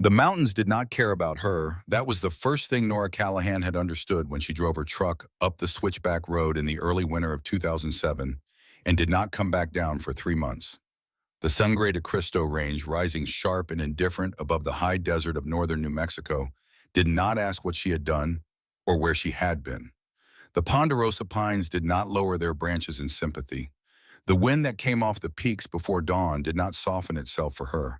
The mountains did not care about her. That was the first thing Nora Callahan had understood when she drove her truck up the switchback road in the early winter of 2007 and did not come back down for 3 months. The Sangre de Cristo Range, rising sharp and indifferent above the high desert of northern New Mexico, did not ask what she had done or where she had been. The ponderosa pines did not lower their branches in sympathy. The wind that came off the peaks before dawn did not soften itself for her.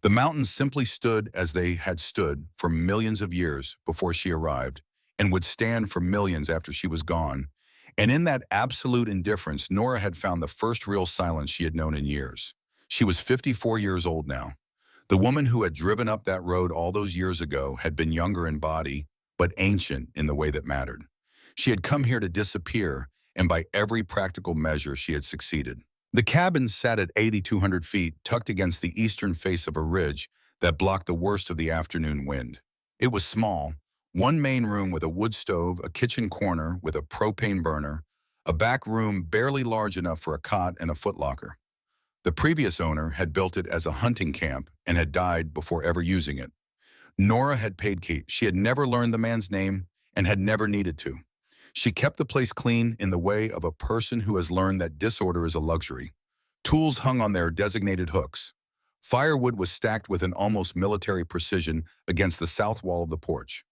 The mountains simply stood as they had stood for millions of years before she arrived and would stand for millions after she was gone. And in that absolute indifference, Nora had found the first real silence she had known in years. She was 54 years old now. The woman who had driven up that road all those years ago had been younger in body, but ancient in the way that mattered. She had come here to disappear, and by every practical measure she had succeeded. The cabin sat at 8,200 feet, tucked against the eastern face of a ridge that blocked the worst of the afternoon wind. It was small, one main room with a wood stove, a kitchen corner with a propane burner, a back room barely large enough for a cot and a footlocker. The previous owner had built it as a hunting camp and had died before ever using it. Nora had paid Kate. She had never learned the man's name and had never needed to. She kept the place clean in the way of a person who has learned that disorder is a luxury. Tools hung on their designated hooks. Firewood was stacked with an almost military precision against the south wall of the porch.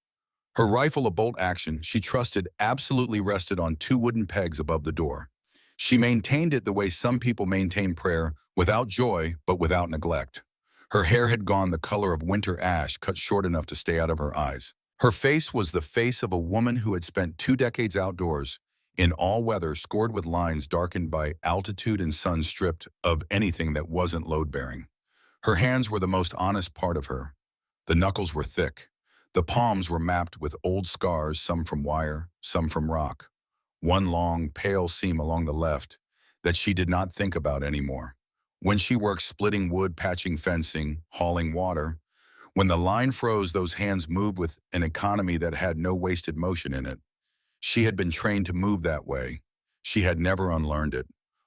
Her rifle, a bolt action, she trusted, absolutely rested on two wooden pegs above the door. She maintained it the way some people maintain prayer, without joy, but without neglect. Her hair had gone the color of winter ash, cut short enough to stay out of her eyes. Her face was the face of a woman who had spent 2 decades outdoors, in all weather, scored with lines darkened by altitude and sun, stripped of anything that wasn't load-bearing. Her hands were the most honest part of her. The knuckles were thick. The palms were mapped with old scars, some from wire, some from rock. One long, pale seam along the left that she did not think about anymore. When she worked splitting wood, patching fencing, hauling water, when the line froze, those hands moved with an economy that had no wasted motion in it. She had been trained to move that way. She had never unlearned it.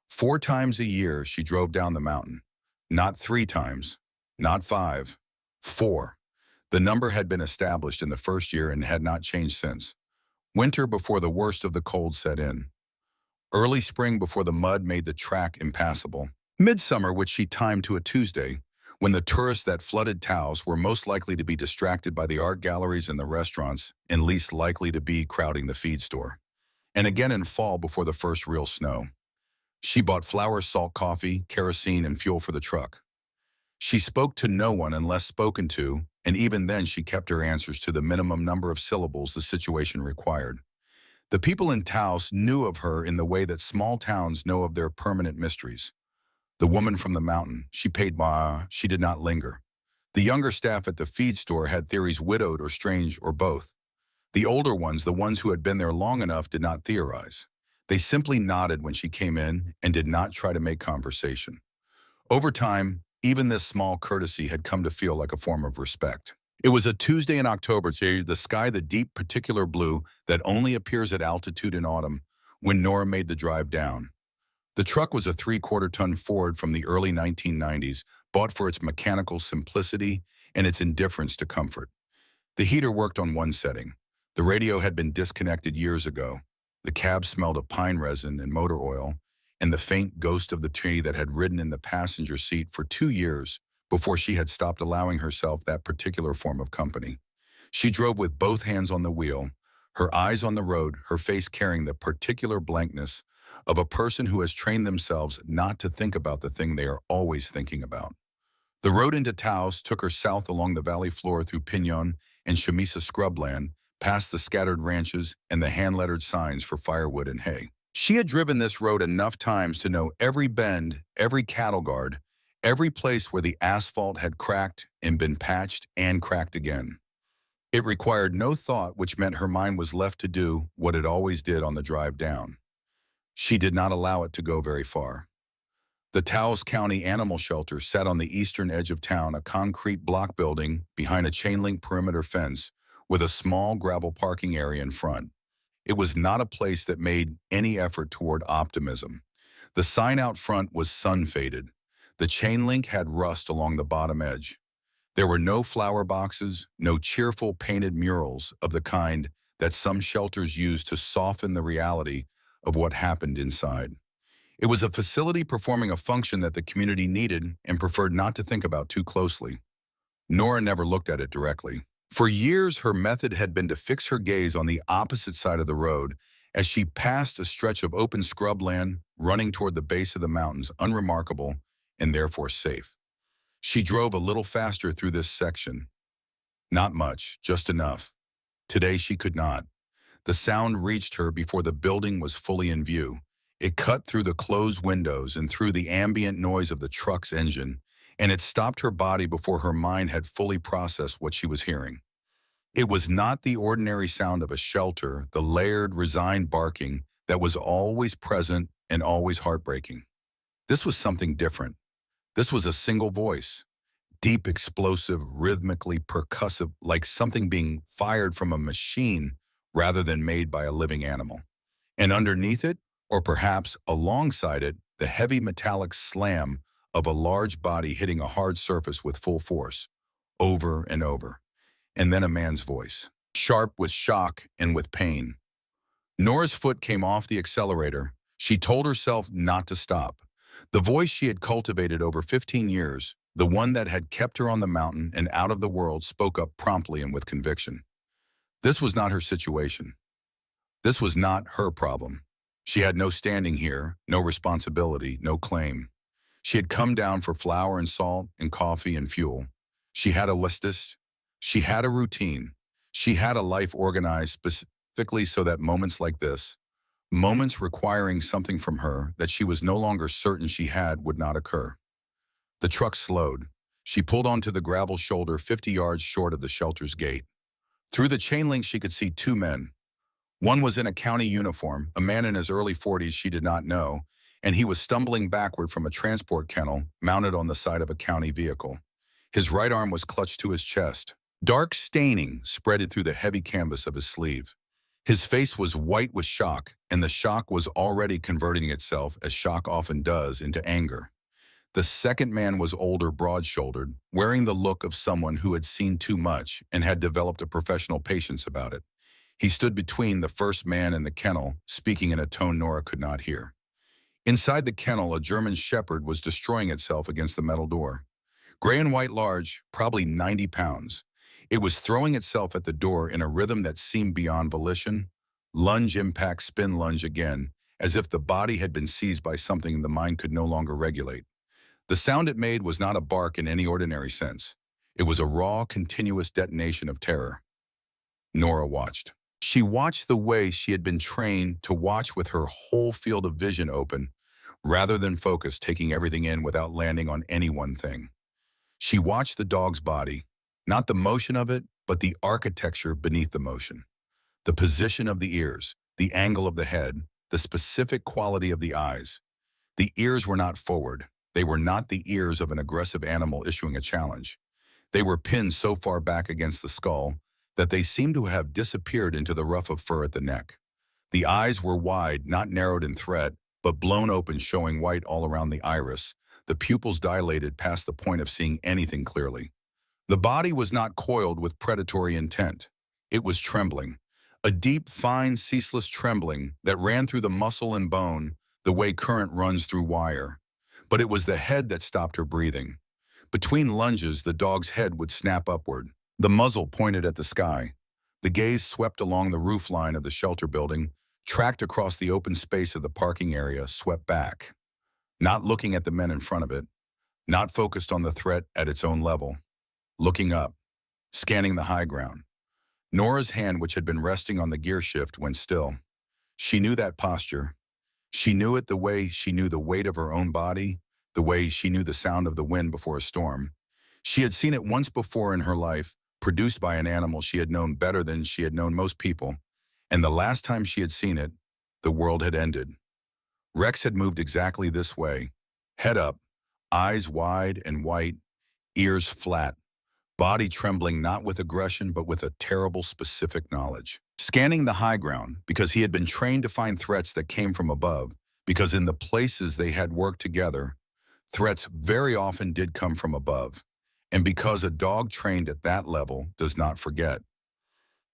4 times a year she drove down the mountain. Not 3 times, not 5, 4. The number had been established in the first year and had not changed since. Winter before the worst of the cold set in. Early spring before the mud made the track impassable. Midsummer, which she timed to a Tuesday, when the tourists that flooded Taos were most likely to be distracted by the art galleries and the restaurants and least likely to be crowding the feed store. And again in fall before the first real snow. She bought flour, salt, coffee, kerosene, and fuel for the truck. She spoke to no one unless spoken to, and even then she kept her answers to the minimum number of syllables the situation required. The people in Taos knew of her in the way that small towns know of their permanent mysteries. The woman from the mountain, she paid she did not linger. The younger staff at the feed store had theories, widowed or strange or both. The older ones, the ones who had been there long enough, did not theorize. They simply nodded when she came in and did not try to make conversation. Over time, even this small courtesy had come to feel like a form of respect. It was a Tuesday in October, the sky the deep particular blue that only appears at altitude in autumn, when Nora made the drive down. The truck was a 3/4-ton Ford from the early 1990s, bought for its mechanical simplicity and its indifference to comfort. The heater worked on one setting. The radio had been disconnected years ago. The cab smelled of pine resin and motor oil, and the faint ghost of the tree that had ridden in the passenger seat for 2 years before she had stopped allowing herself that particular form of company. She drove with both hands on the wheel, her eyes on the road, her face carrying the particular blankness of a person who has trained themselves not to think about the thing they are always thinking about. The road into Taos took her south along the valley floor through Pinon and Chamisa scrubland, past the scattered ranches and the hand-lettered signs for firewood and hay. She had driven this road enough times to know every bend, every cattle guard, every place where the asphalt had cracked and been patched and cracked again. It required no thought, which meant her mind was left to do what it always did on the drive down. She did not allow it to go very far. The Taos County Animal Shelter sat on the eastern edge of town, a concrete block building behind a chain-link perimeter fence with a small gravel parking area in front. It was not a place that made any effort toward optimism. The sign out front was sun-faded. The chain link had rust along the bottom edge. There were no flower boxes, no cheerful painted murals of the kind that some shelters use to soften the reality of what happened inside. It was a facility performing a function that the community needed and preferred not to think about too closely. Nora never looked at it directly. For years, her method had been to fix her gaze on the opposite side of the road as she passed a stretch of open scrubland running toward the base of the mountains, unremarkable and therefore safe. She drove a little faster through this section. Not much, just enough. Today she could not. The sound reached her before the building was fully in view. It cut through the closed windows and through the ambient noise of the truck's engine, and it stopped her body before her mind had fully processed what she was hearing. It was not the ordinary sound of a shelter, the layered, resigned barking that was always present and always heartbreaking. This was something different. This was a single voice, deep, explosive, rhythmically percussive, like something being fired from a machine rather than made by a living animal. And underneath it, or perhaps alongside it, the heavy metallic slam of a large body hitting a hard surface with full force, over and over. And then a man's voice, sharp with shock and with pain. Nora's foot came off the accelerator. She told herself not to stop. The voice she had cultivated over 15 years, the one that had kept her on the mountain and out of the world, spoke up promptly and with conviction. This was not her situation. This was not her problem. She had no standing here, no responsibility, no claim. She had come down for flour and salt and coffee and fuel. She had a list. She had a routine. She had a life organized specifically so that moments like this, moments requiring something from her that she was no longer certain she had, would not occur. The truck slowed. She pulled onto the gravel shoulder 50 yards short of the shelter's gate. Through the chain link she could see two men. One was in a county uniform, a man in his early 40s she did not know, and he was stumbling backward from a transport kennel mounted on the side of a county vehicle. His right arm was clutched to his chest. Dark staining spread through the heavy canvas of his sleeve. His face was white with shock, and the shock was already converting itself, as shock often does, into anger. The second man was older, broad-shouldered, wearing the look of someone who had seen too much and had developed a professional patience about it. He stood between the first man and the kennel, speaking in a tone Nora could not hear. Inside the kennel, a German shepherd was destroying itself against the metal door. Gray and white large, probably 90 pounds. It was throwing itself at the door in a rhythm that seemed beyond volition. Lunge, impact, spin, lunge again, as if the body had been seized by something the mind could no longer regulate. The sound it made was not a bark in any ordinary sense. It was a raw, continuous detonation of terror. Nora watched. She watched the way she had been trained to watch, with her whole field of vision open, rather than focus, taking everything in without landing on any one thing. She watched the dog's body, not the motion of it, but the architecture beneath the motion. The position of the ears, the angle of the head, the specific quality of the eyes. The ears were not forward. They were not the ears of an aggressive animal issuing a challenge. They were pinned so far back against the skull that they seemed to have disappeared into the ruff of fur at the neck. The eyes were wide, not narrowed in threat, but blown open, showing white all around the iris, the pupils dilated past the point of seeing anything clearly. The body was not coiled with predatory intent. It was trembling, a deep, fine, ceaseless trembling that ran through the muscle and bone the way current runs through wire. But it was the head that stopped her breathing. Between lunges, the dog's head would snap upward. The muzzle pointed at the sky. The gaze swept along the roofline of the shelter building, tracked across the open space of the parking area, swept back. Not looking at the men in front of it, not focused on the threat at its own level. Looking up, scanning the high ground. Nora's hand, which had been resting on the gear shift, went still. She knew that posture. She knew it the way she knew the weight of her own body, the way she knew the sound of the wind before a storm. She had seen it once before in her life, produced by an animal she had known better than she had known most people, and the last time she had seen it, the world had ended. Rex had moved exactly this way, head up, eyes wide and white, ears flat, body trembling not with aggression but with a terrible specific knowledge. Scanning the high ground, because he had been trained to find threats that came from above, because in the places they had worked together, threats very often did come from above, And because a dog trained at that level does not forget.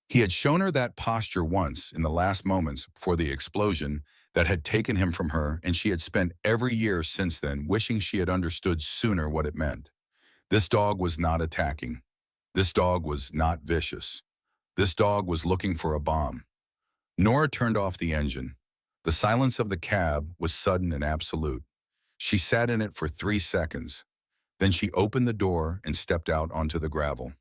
He had shown her that posture once in the last moments before the explosion that had taken him from her, and she had spent every year since then wishing she had understood sooner what it meant. This dog was not attacking. This dog was not vicious. This dog was looking for a bomb. Nora turned off the engine. The silence of the cab was sudden and absolute. She sat in it for 3 seconds. Then she opened the door and stepped out onto the gravel.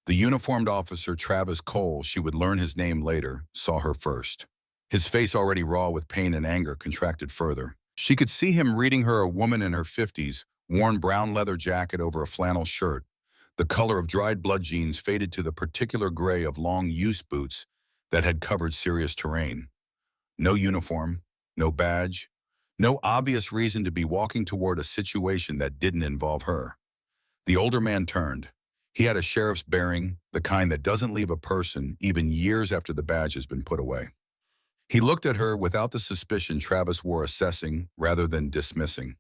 The uniformed officer Travis Cole, she would learn his name later, saw her first. His face already raw with pain and anger contracted further. She could see him reading her a woman in her 50s, worn brown leather jacket over a flannel shirt. The color of dried blood jeans faded to the particular gray of long-use boots that had covered serious terrain. No uniform, no badge, no obvious reason to be walking toward a situation that didn't involve her. The older man turned. He had a sheriff's bearing, the kind that doesn't leave a person even years after the badge has been put away. He looked at her without the suspicion Travis wore, assessing rather than dismissing.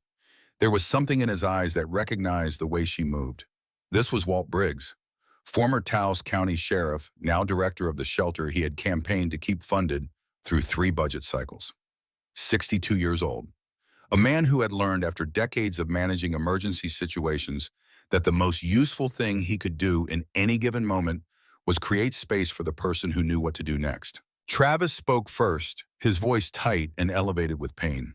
There was something in his eyes that recognized the way she moved. This was Walt Briggs, former Taos County Sheriff, now director of the shelter he had campaigned to keep funded through 3 budget cycles. 62 years old. A man who had learned after decades of managing emergency situations that the most useful thing he could do in any given moment was create space for the person who knew what to do next. Travis spoke first, his voice tight and elevated with pain.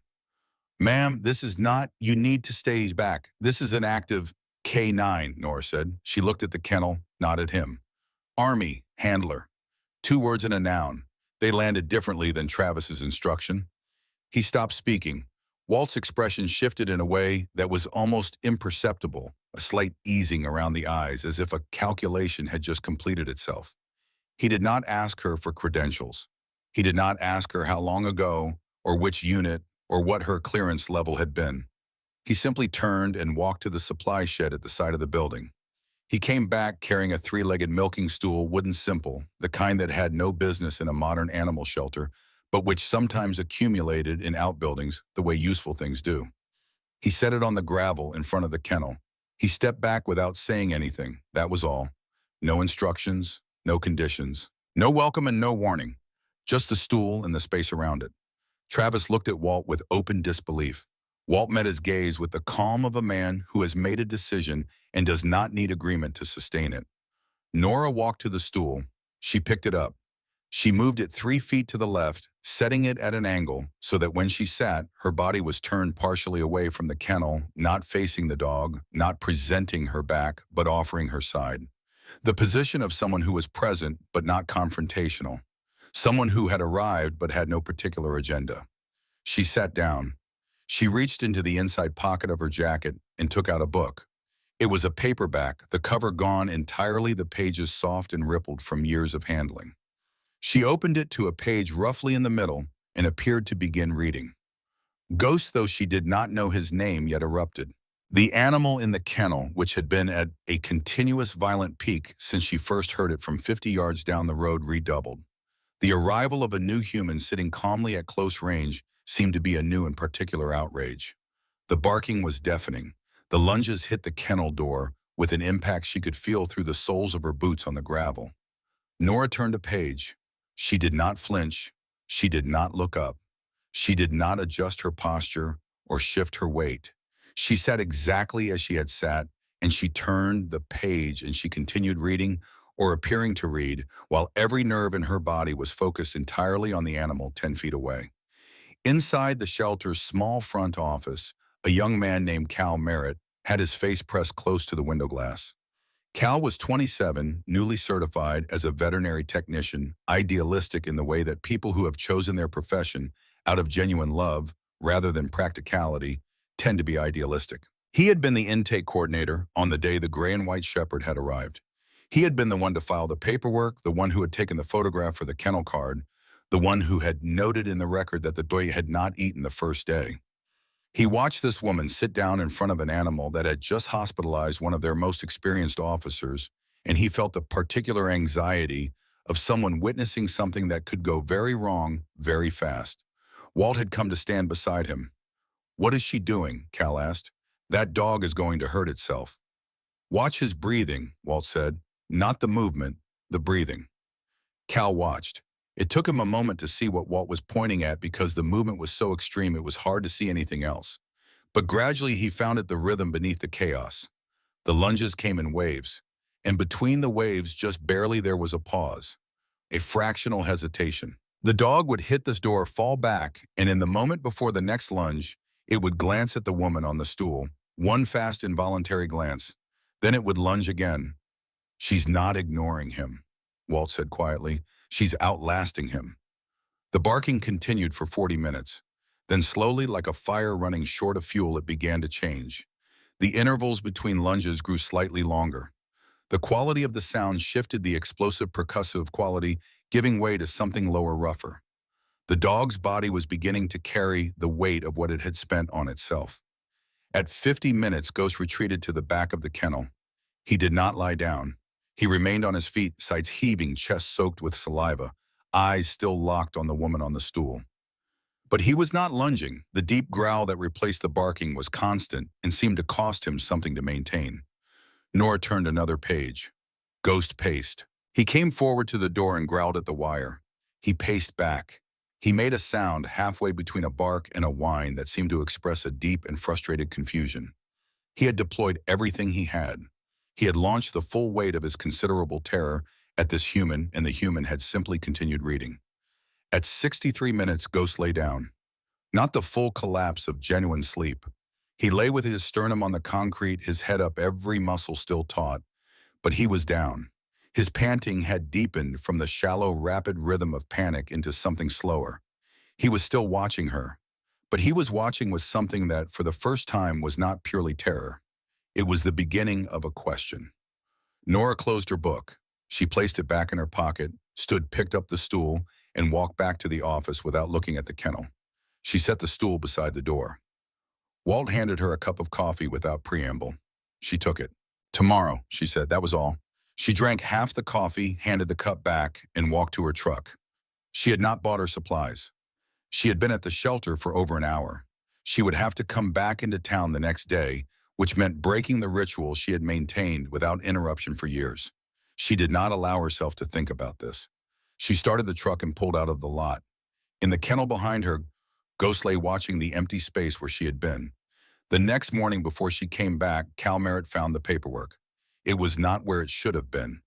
"Ma'am, this is not, you need to stay back. This is an active K9, Nora said. She looked at the kennel, not at him. Army, handler. 2 words and a noun. They landed differently than Travis's instruction. He stopped speaking. Walt's expression shifted in a way that was almost imperceptible, a slight easing around the eyes, as if a calculation had just completed itself. He did not ask her for credentials. He did not ask her how long ago, or which unit, or what her clearance level had been. He simply turned and walked to the supply shed at the side of the building. He came back carrying a 3-legged milking stool, wooden simple, the kind that had no business in a modern animal shelter, but which sometimes accumulated in outbuildings the way useful things do. He set it on the gravel in front of the kennel. He stepped back without saying anything, that was all. No instructions, no conditions, no welcome and no warning. Just the stool and the space around it. Travis looked at Walt with open disbelief. Walt met his gaze with the calm of a man who has made a decision and does not need agreement to sustain it. Nora walked to the stool. She picked it up. She moved it 3 feet to the left, setting it at an angle so that when she sat, her body was turned partially away from the kennel, not facing the dog, not presenting her back, but offering her side. The position of someone who was present but not confrontational. Someone who had arrived but had no particular agenda. She sat down. She reached into the inside pocket of her jacket and took out a book. It was a paperback, the cover gone entirely, the pages soft and rippled from years of handling. She opened it to a page roughly in the middle and appeared to begin reading. Ghost, though she did not know his name, yet erupted. The animal in the kennel, which had been at a continuous violent peak since she first heard it from 50 yards down the road, redoubled. The arrival of a new human sitting calmly at close range seemed to be a new and particular outrage. The barking was deafening. The lunges hit the kennel door with an impact she could feel through the soles of her boots on the gravel. Nora turned a page. She did not flinch. She did not look up. She did not adjust her posture or shift her weight. She sat exactly as she had sat, and she turned the page and she continued reading, or appearing to read, while every nerve in her body was focused entirely on the animal 10 feet away. Inside the shelter's small front office, a young man named Cal Merritt had his face pressed close to the window glass. Cal was 27, newly certified as a veterinary technician, idealistic in the way that people who have chosen their profession out of genuine love, rather than practicality, tend to be idealistic. He had been the intake coordinator on the day the gray and white shepherd had arrived. He had been the one to file the paperwork, the one who had taken the photograph for the kennel card, the one who had noted in the record that the dog had not eaten the first day. He watched this woman sit down in front of an animal that had just hospitalized one of their most experienced officers, and he felt the particular anxiety of someone witnessing something that could go very wrong very fast. Walt had come to stand beside him. "What is she doing?" Cal asked. "That dog is going to hurt itself." Watch his breathing, Walt said. Not the movement, the breathing. Cal watched. It took him a moment to see what Walt was pointing at because the movement was so extreme it was hard to see anything else. But gradually he found it the rhythm beneath the chaos. The lunges came in waves. And between the waves, just barely there was a pause. A fractional hesitation. The dog would hit this door, fall back, and in the moment before the next lunge, it would glance at the woman on the stool, one fast involuntary glance. Then it would lunge again. She's not ignoring him, Walt said quietly. She's outlasting him. The barking continued for 40 minutes. Then slowly, like a fire running short of fuel, it began to change. The intervals between lunges grew slightly longer. The quality of the sound shifted, the explosive percussive quality giving way to something lower, rougher. The dog's body was beginning to carry the weight of what it had spent on itself. At 50 minutes, Ghost retreated to the back of the kennel. He did not lie down. He remained on his feet, sides heaving, chest soaked with saliva, eyes still locked on the woman on the stool. But he was not lunging. The deep growl that replaced the barking was constant and seemed to cost him something to maintain. Nora turned another page. Ghost paced. He came forward to the door and growled at the wire. He paced back. He made a sound halfway between a bark and a whine that seemed to express a deep and frustrated confusion. He had deployed everything he had. He had launched the full weight of his considerable terror at this human, and the human had simply continued reading. At 63 minutes, Ghost lay down. Not the full collapse of genuine sleep. He lay with his sternum on the concrete, his head up, every muscle still taut. But he was down. His panting had deepened from the shallow, rapid rhythm of panic into something slower. He was still watching her. But he was watching with something that, for the first time, was not purely terror. It was the beginning of a question. Nora closed her book. She placed it back in her pocket, picked up the stool, and walked back to the office without looking at the kennel. She set the stool beside the door. Walt handed her a cup of coffee without preamble. She took it. "Tomorrow," she said, that was all. She drank half the coffee, handed the cup back, and walked to her truck. She had not bought her supplies. She had been at the shelter for over an hour. She would have to come back into town the next day, which meant breaking the ritual she had maintained without interruption for years. She did not allow herself to think about this. She started the truck and pulled out of the lot. In the kennel behind her, Ghost lay watching the empty space where she had been. The next morning before she came back, Cal Merritt found the paperwork. It was not where it should have been.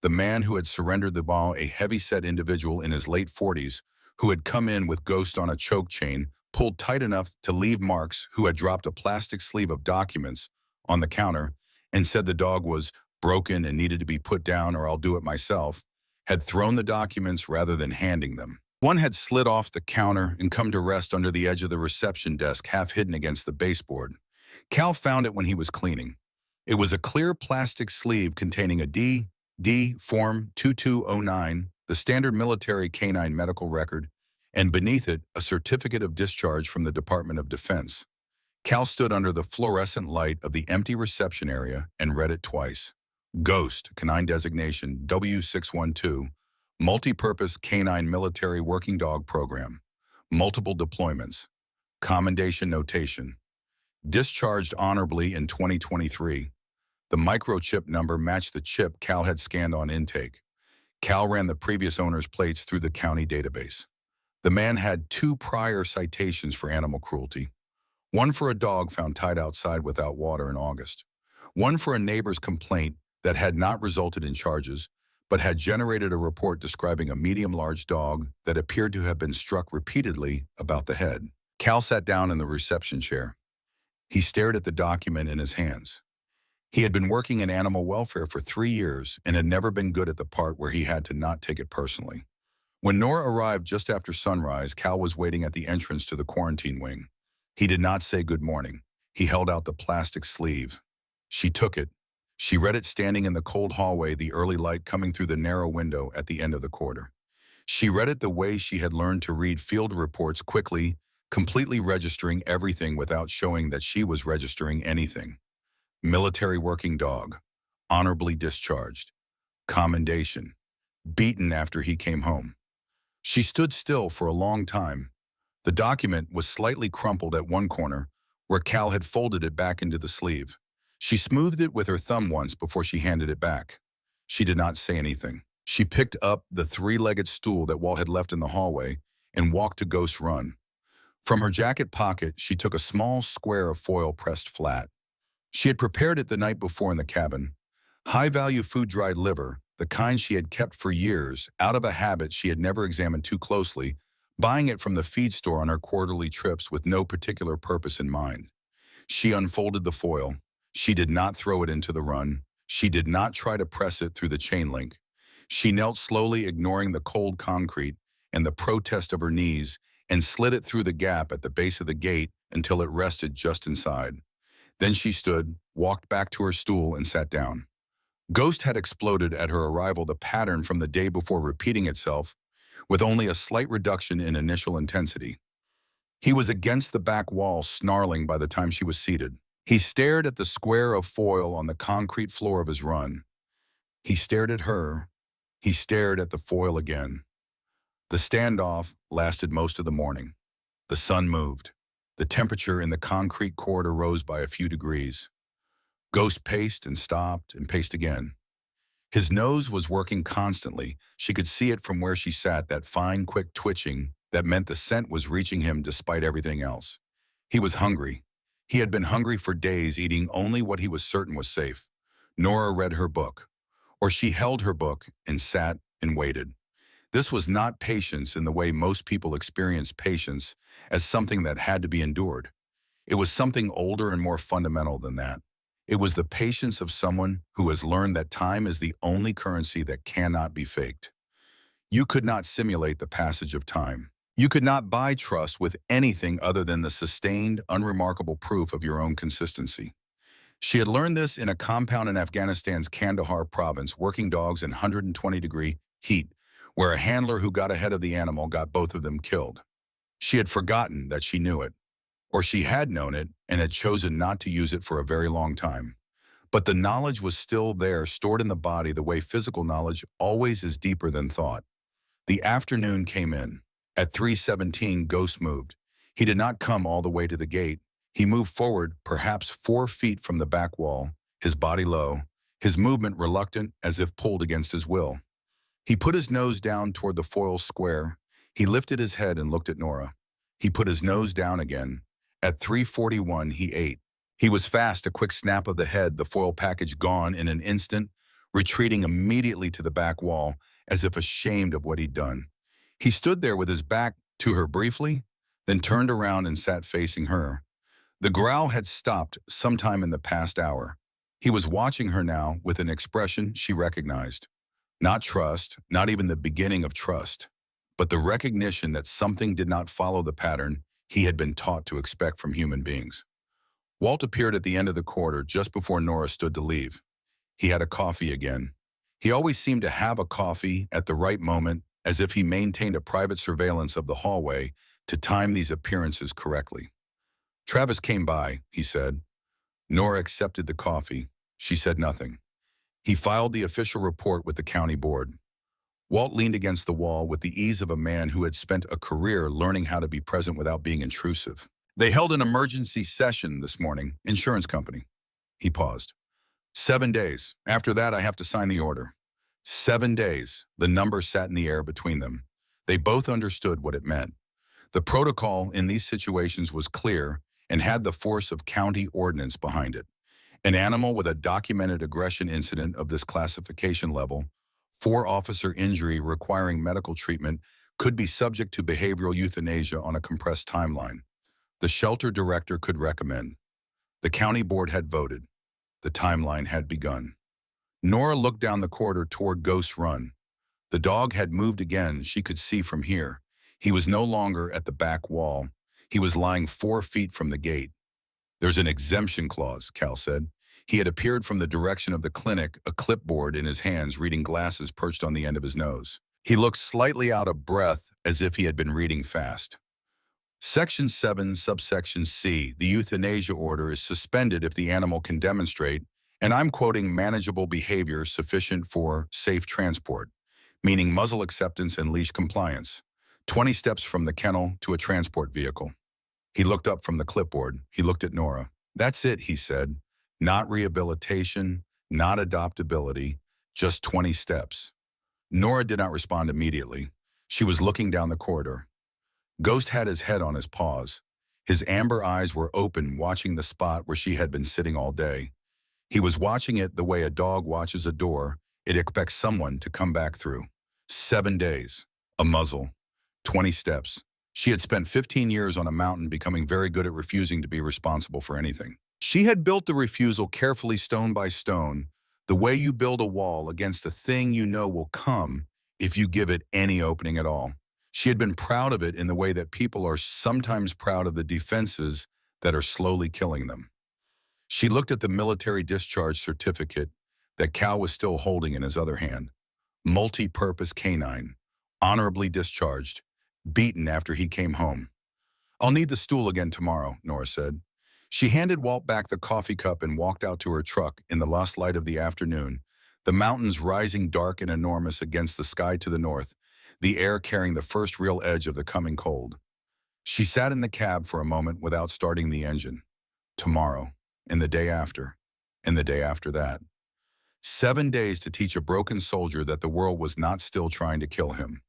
The man who had surrendered the ball, a heavy-set individual in his late 40s, who had come in with Ghost on a choke chain, pulled tight enough to leave marks, who had dropped a plastic sleeve of documents on the counter and said the dog was broken and needed to be put down or I'll do it myself, had thrown the documents rather than handing them. One had slid off the counter and come to rest under the edge of the reception desk, half hidden against the baseboard. Cal found it when he was cleaning. It was a clear plastic sleeve containing a D Form 2209, the standard military canine medical record, and beneath it, a certificate of discharge from the Department of Defense. Cal stood under the fluorescent light of the empty reception area and read it twice. Ghost, canine designation W612, multi-purpose canine military working dog program, multiple deployments, commendation notation, discharged honorably in 2023. The microchip number matched the chip Cal had scanned on intake. Cal ran the previous owner's plates through the county database. The man had 2 prior citations for animal cruelty. One for a dog found tied outside without water in August. One for a neighbor's complaint that had not resulted in charges, but had generated a report describing a medium-large dog that appeared to have been struck repeatedly about the head. Cal sat down in the reception chair. He stared at the document in his hands. He had been working in animal welfare for 3 years and had never been good at the part where he had to not take it personally. When Nora arrived just after sunrise, Cal was waiting at the entrance to the quarantine wing. He did not say good morning. He held out the plastic sleeve. She took it. She read it standing in the cold hallway, the early light coming through the narrow window at the end of the corridor. She read it the way she had learned to read field reports, quickly, completely registering everything without showing that she was registering anything. Military working dog, honorably discharged, commendation, beaten after he came home. She stood still for a long time. The document was slightly crumpled at one corner, where Cal had folded it back into the sleeve. She smoothed it with her thumb once before she handed it back. She did not say anything. She picked up the three-legged stool that Walt had left in the hallway and walked to Ghost's Run. From her jacket pocket, she took a small square of foil pressed flat. She had prepared it the night before in the cabin. High-value food-dried liver, the kind she had kept for years, out of a habit she had never examined too closely, buying it from the feed store on her quarterly trips with no particular purpose in mind. She unfolded the foil. She did not throw it into the run. She did not try to press it through the chain link. She knelt slowly, ignoring the cold concrete and the protest of her knees, and slid it through the gap at the base of the gate until it rested just inside. Then she stood, walked back to her stool, and sat down. Ghost had exploded at her arrival, the pattern from the day before repeating itself, with only a slight reduction in initial intensity. He was against the back wall, snarling by the time she was seated. He stared at the square of foil on the concrete floor of his run. He stared at her. He stared at the foil again. The standoff lasted most of the morning. The sun moved. The temperature in the concrete corridor rose by a few degrees. Ghost paced and stopped and paced again. His nose was working constantly. She could see it from where she sat, that fine, quick twitching that meant the scent was reaching him despite everything else. He was hungry. He had been hungry for days, eating only what he was certain was safe. Nora read her book, or she held her book and sat and waited. This was not patience in the way most people experience patience, as something that had to be endured. It was something older and more fundamental than that. It was the patience of someone who has learned that time is the only currency that cannot be faked. You could not simulate the passage of time. You could not buy trust with anything other than the sustained, unremarkable proof of your own consistency. She had learned this in a compound in Afghanistan's Kandahar province, working dogs in 120-degree heat, where a handler who got ahead of the animal got both of them killed. She had forgotten that she knew it, or she had known it and had chosen not to use it for a very long time. But the knowledge was still there, stored in the body the way physical knowledge always is deeper than thought. The afternoon came in. At 3:17, Ghost moved. He did not come all the way to the gate. He moved forward, perhaps 4 feet from the back wall, his body low, his movement reluctant as if pulled against his will. He put his nose down toward the foil square. He lifted his head and looked at Nora. He put his nose down again. At 3:41, he ate. He was fast, a quick snap of the head, the foil package gone in an instant, retreating immediately to the back wall, as if ashamed of what he'd done. He stood there with his back to her briefly, then turned around and sat facing her. The growl had stopped sometime in the past hour. He was watching her now with an expression she recognized. Not trust, not even the beginning of trust, but the recognition that something did not follow the pattern he had been taught to expect from human beings. Walt appeared at the end of the corridor just before Nora stood to leave. He had a coffee again. He always seemed to have a coffee at the right moment, as if he maintained a private surveillance of the hallway to time these appearances correctly. Travis came by, he said. Nora accepted the coffee. She said nothing. He filed the official report with the county board. Walt leaned against the wall with the ease of a man who had spent a career learning how to be present without being intrusive. They held an emergency session this morning, insurance company. He paused. 7 days. After that, I have to sign the order. 7 days. The number sat in the air between them. They both understood what it meant. The protocol in these situations was clear and had the force of county ordinance behind it. An animal with a documented aggression incident of this classification level, 4-officer injury requiring medical treatment, could be subject to behavioral euthanasia on a compressed timeline. The shelter director could recommend. The county board had voted. The timeline had begun. Nora looked down the corridor toward Ghost's Run. The dog had moved again, she could see from here. He was no longer at the back wall. He was lying 4 feet from the gate. There's an exemption clause, Cal said. He had appeared from the direction of the clinic, a clipboard in his hands, reading glasses perched on the end of his nose. He looked slightly out of breath, as if he had been reading fast. Section 7, subsection C, the euthanasia order is suspended if the animal can demonstrate, and I'm quoting, manageable behavior sufficient for safe transport, meaning muzzle acceptance and leash compliance. 20 steps from the kennel to a transport vehicle. He looked up from the clipboard. He looked at Nora. That's it, he said. Not rehabilitation, not adoptability, just 20 steps. Nora did not respond immediately. She was looking down the corridor. Ghost had his head on his paws. His amber eyes were open, watching the spot where she had been sitting all day. He was watching it the way a dog watches a door it expects someone to come back through. 7 days, a muzzle, 20 steps. She had spent 15 years on a mountain becoming very good at refusing to be responsible for anything. She had built the refusal carefully stone by stone, the way you build a wall against a thing you know will come if you give it any opening at all. She had been proud of it in the way that people are sometimes proud of the defenses that are slowly killing them. She looked at the military discharge certificate that Cal was still holding in his other hand. Multi-purpose canine, honorably discharged, beaten after he came home. "I'll need the stool again tomorrow," Nora said. She handed Walt back the coffee cup and walked out to her truck in the lost light of the afternoon, the mountains rising dark and enormous against the sky to the north, the air carrying the first real edge of the coming cold. She sat in the cab for a moment without starting the engine. Tomorrow, and the day after, and the day after that. 7 days to teach a broken soldier that the world was not still trying to kill him.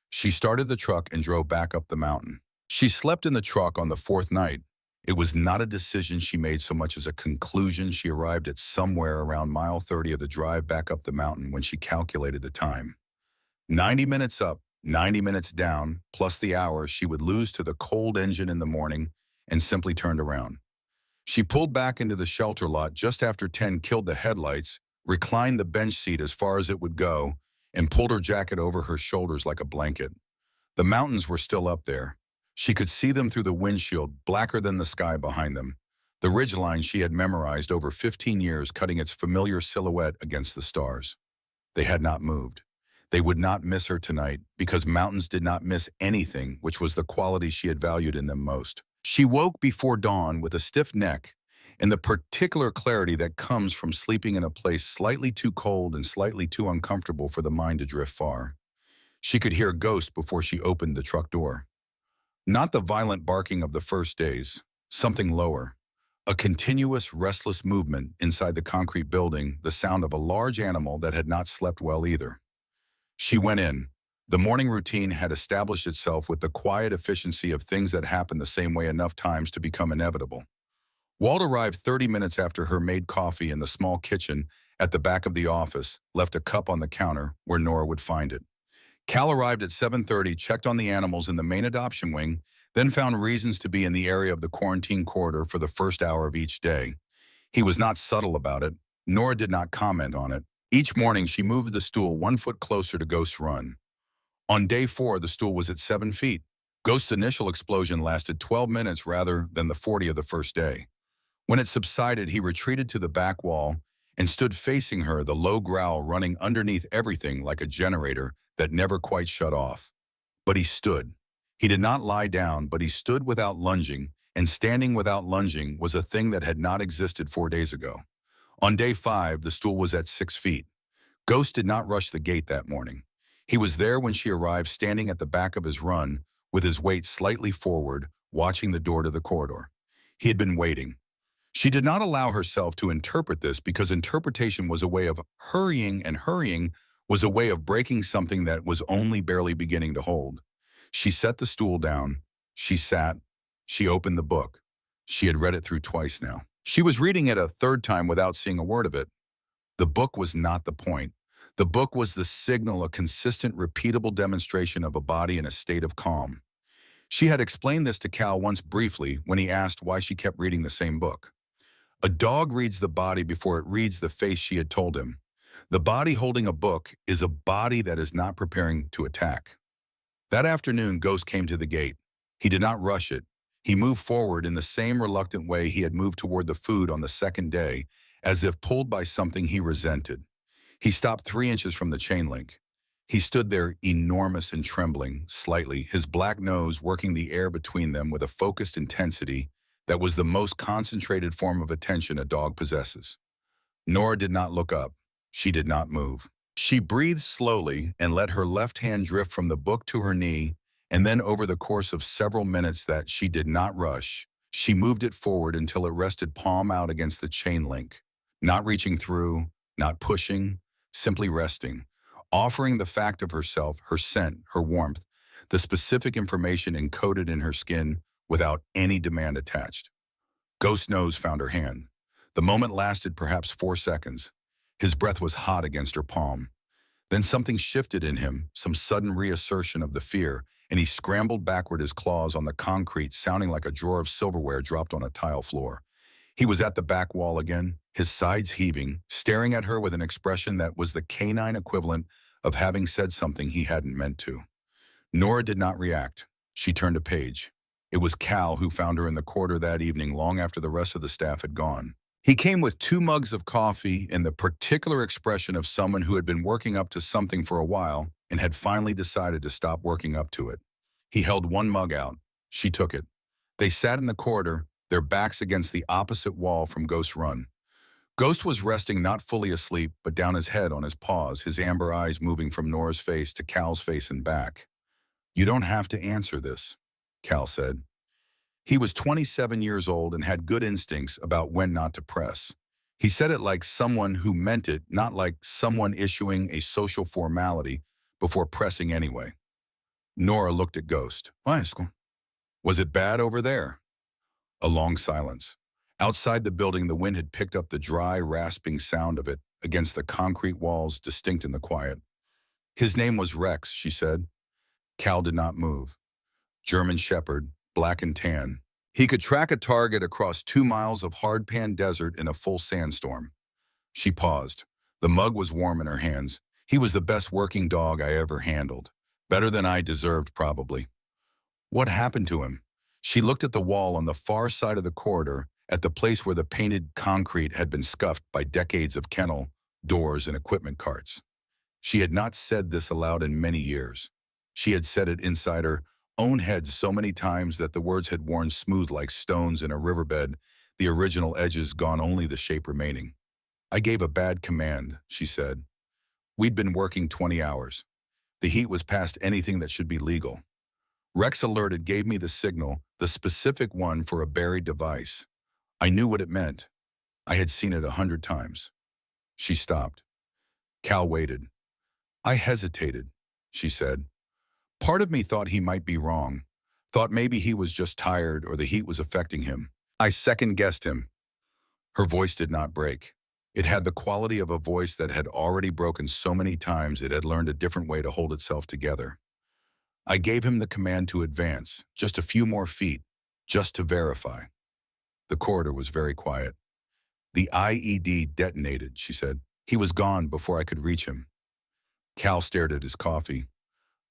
She started the truck and drove back up the mountain. She slept in the truck on the 4th night. It was not a decision she made so much as a conclusion. She arrived at somewhere around mile 30 of the drive back up the mountain when she calculated the time. 90 minutes up, 90 minutes down, plus the hours she would lose to the cold engine in the morning, and simply turned around. She pulled back into the shelter lot just after 10 killed the headlights, reclined the bench seat as far as it would go, and pulled her jacket over her shoulders like a blanket. The mountains were still up there. She could see them through the windshield, blacker than the sky behind them. The ridgeline she had memorized over 15 years, cutting its familiar silhouette against the stars. They had not moved. They would not miss her tonight, because mountains did not miss anything, which was the quality she had valued in them most. She woke before dawn with a stiff neck and the particular clarity that comes from sleeping in a place slightly too cold and slightly too uncomfortable for the mind to drift far. She could hear Ghost before she opened the truck door. Not the violent barking of the first days, something lower. A continuous, restless movement inside the concrete building, the sound of a large animal that had not slept well either. She went in. The morning routine had established itself with the quiet efficiency of things that happen the same way enough times to become inevitable. Walt arrived 30 minutes after her made coffee in the small kitchen at the back of the office, left a cup on the counter where Nora would find it. Cal arrived at 7:30, checked on the animals in the main adoption wing, then found reasons to be in the area of the quarantine corridor for the first hour of each day. He was not subtle about it. Nora did not comment on it. Each morning, she moved the stool 1 foot closer to Ghost's run. On day 4, the stool was at 7 feet. Ghost's initial explosion lasted 12 minutes rather than the 40 of the first day. When it subsided, he retreated to the back wall and stood facing her, the low growl running underneath everything like a generator that never quite shut off. But he stood. He did not lie down, but he stood without lunging, and standing without lunging was a thing that had not existed 4 days ago. On day 5, the stool was at 6 feet. Ghost did not rush the gate that morning. He was there when she arrived, standing at the back of his run, with his weight slightly forward, watching the door to the corridor. He had been waiting. She did not allow herself to interpret this because interpretation was a way of hurrying, and hurrying was a way of breaking something that was only barely beginning to hold. She set the stool down. She sat. She opened the book. She had read it through twice now. She was reading it a third time without seeing a word of it. The book was not the point. The book was the signal, a consistent, repeatable demonstration of a body in a state of calm. She had explained this to Cal once briefly when he asked why she kept reading the same book. A dog reads the body before it reads the face, she had told him. The body holding a book is a body that is not preparing to attack. That afternoon, Ghost came to the gate. He did not rush it. He moved forward in the same reluctant way he had moved toward the food on the second day, as if pulled by something he resented. He stopped 3 inches from the chain link. He stood there, enormous and trembling, slightly, his black nose working the air between them with a focused intensity that was the most concentrated form of attention a dog possesses. Nora did not look up. She did not move. She breathed slowly and let her left hand drift from the book to her knee, and then over the course of several minutes that she did not rush, She moved it forward until it rested palm out against the chain link, not reaching through, not pushing, simply resting, offering the fact of herself, her scent, her warmth, the specific information encoded in her skin without any demand attached. Ghost Nose found her hand. The moment lasted perhaps 4 seconds. His breath was hot against her palm. Then something shifted in him, some sudden reassertion of the fear, and he scrambled backward, his claws on the concrete, sounding like a drawer of silverware dropped on a tile floor. He was at the back wall again, his sides heaving, staring at her with an expression that was the canine equivalent of having said something he hadn't meant to. Nora did not react. She turned a page. It was Cal who found her in the corridor that evening, long after the rest of the staff had gone. He came with 2 mugs of coffee and the particular expression of someone who had been working up to something for a while and had finally decided to stop working up to it. He held 1 mug out. She took it. They sat in the corridor, their backs against the opposite wall from Ghost's run. Ghost was resting, not fully asleep, but down, his head on his paws, his amber eyes moving from Nora's face to Cal's face and back. "You don't have to answer this," Cal said. He was 27 years old and had good instincts about when not to press. He said it like someone who meant it, not like someone issuing a social formality before pressing anyway. Nora looked at Ghost. "Was it bad over there?" A long silence. Outside the building, the wind had picked up the dry, rasping sound of it against the concrete walls, distinct in the quiet. "His name was Rex," she said. Cal did not move. German Shepherd, black and tan. He could track a target across 2 miles of hard-pan desert in a full sandstorm. She paused. The mug was warm in her hands. "He was the best working dog I ever handled. Better than I deserved, probably." "What happened to him?" She looked at the wall on the far side of the corridor, at the place where the painted concrete had been scuffed by decades of kennel, doors, and equipment carts. She had not said this aloud in many years. She had said it inside her own head so many times that the words had worn smooth like stones in a riverbed, the original edges gone, only the shape remaining. "I gave a bad command," she said. "We'd been working 20 hours. The heat was past anything that should be legal. Rex alerted, gave me the signal, the specific one for a buried device. I knew what it meant. I had seen it 100 times. She stopped. Cal waited. "I hesitated," she said. "Part of me thought he might be wrong, thought maybe he was just tired or the heat was affecting him. I second-guessed him." Her voice did not break. It had the quality of a voice that had already broken so many times it had learned a different way to hold itself together. "I gave him the command to advance, just a few more feet, just to verify." The corridor was very quiet. "The IED detonated," she said. "He was gone before I could reach him." Cal stared at his coffee.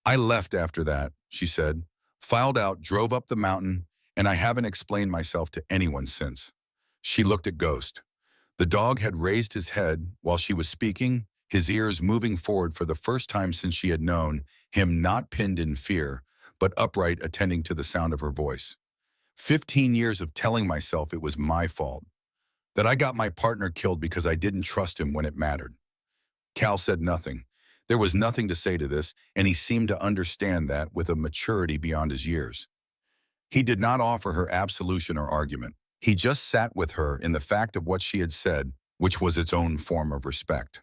"I left after that," she said. "Filed out, drove up the mountain, and I haven't explained myself to anyone since." She looked at Ghost. The dog had raised his head while she was speaking, his ears moving forward for the first time since she had known him, not pinned in fear, but upright, attending to the sound of her voice. 15 years of telling myself it was my fault, that I got my partner killed because I didn't trust him when it mattered. Cal said nothing. There was nothing to say to this, and he seemed to understand that with a maturity beyond his years. He did not offer her absolution or argument. He just sat with her in the fact of what she had said, which was its own form of respect.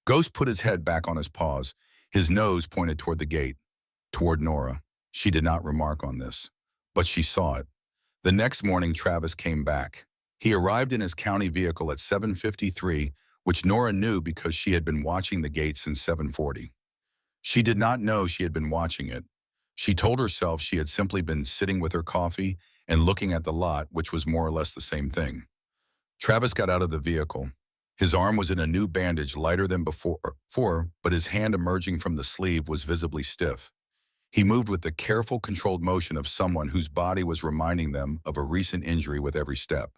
Ghost put his head back on his paws. His nose pointed toward the gate, toward Nora. She did not remark on this, but she saw it. The next morning, Travis came back. He arrived in his county vehicle at 7:53, which Nora knew because she had been watching the gate since 7:40. She did not know she had been watching it. She told herself she had simply been sitting with her coffee and looking at the lot, which was more or less the same thing. Travis got out of the vehicle. His arm was in a new bandage, lighter than before, but his hand emerging from the sleeve was visibly stiff. He moved with the careful, controlled motion of someone whose body was reminding them of a recent injury with every step.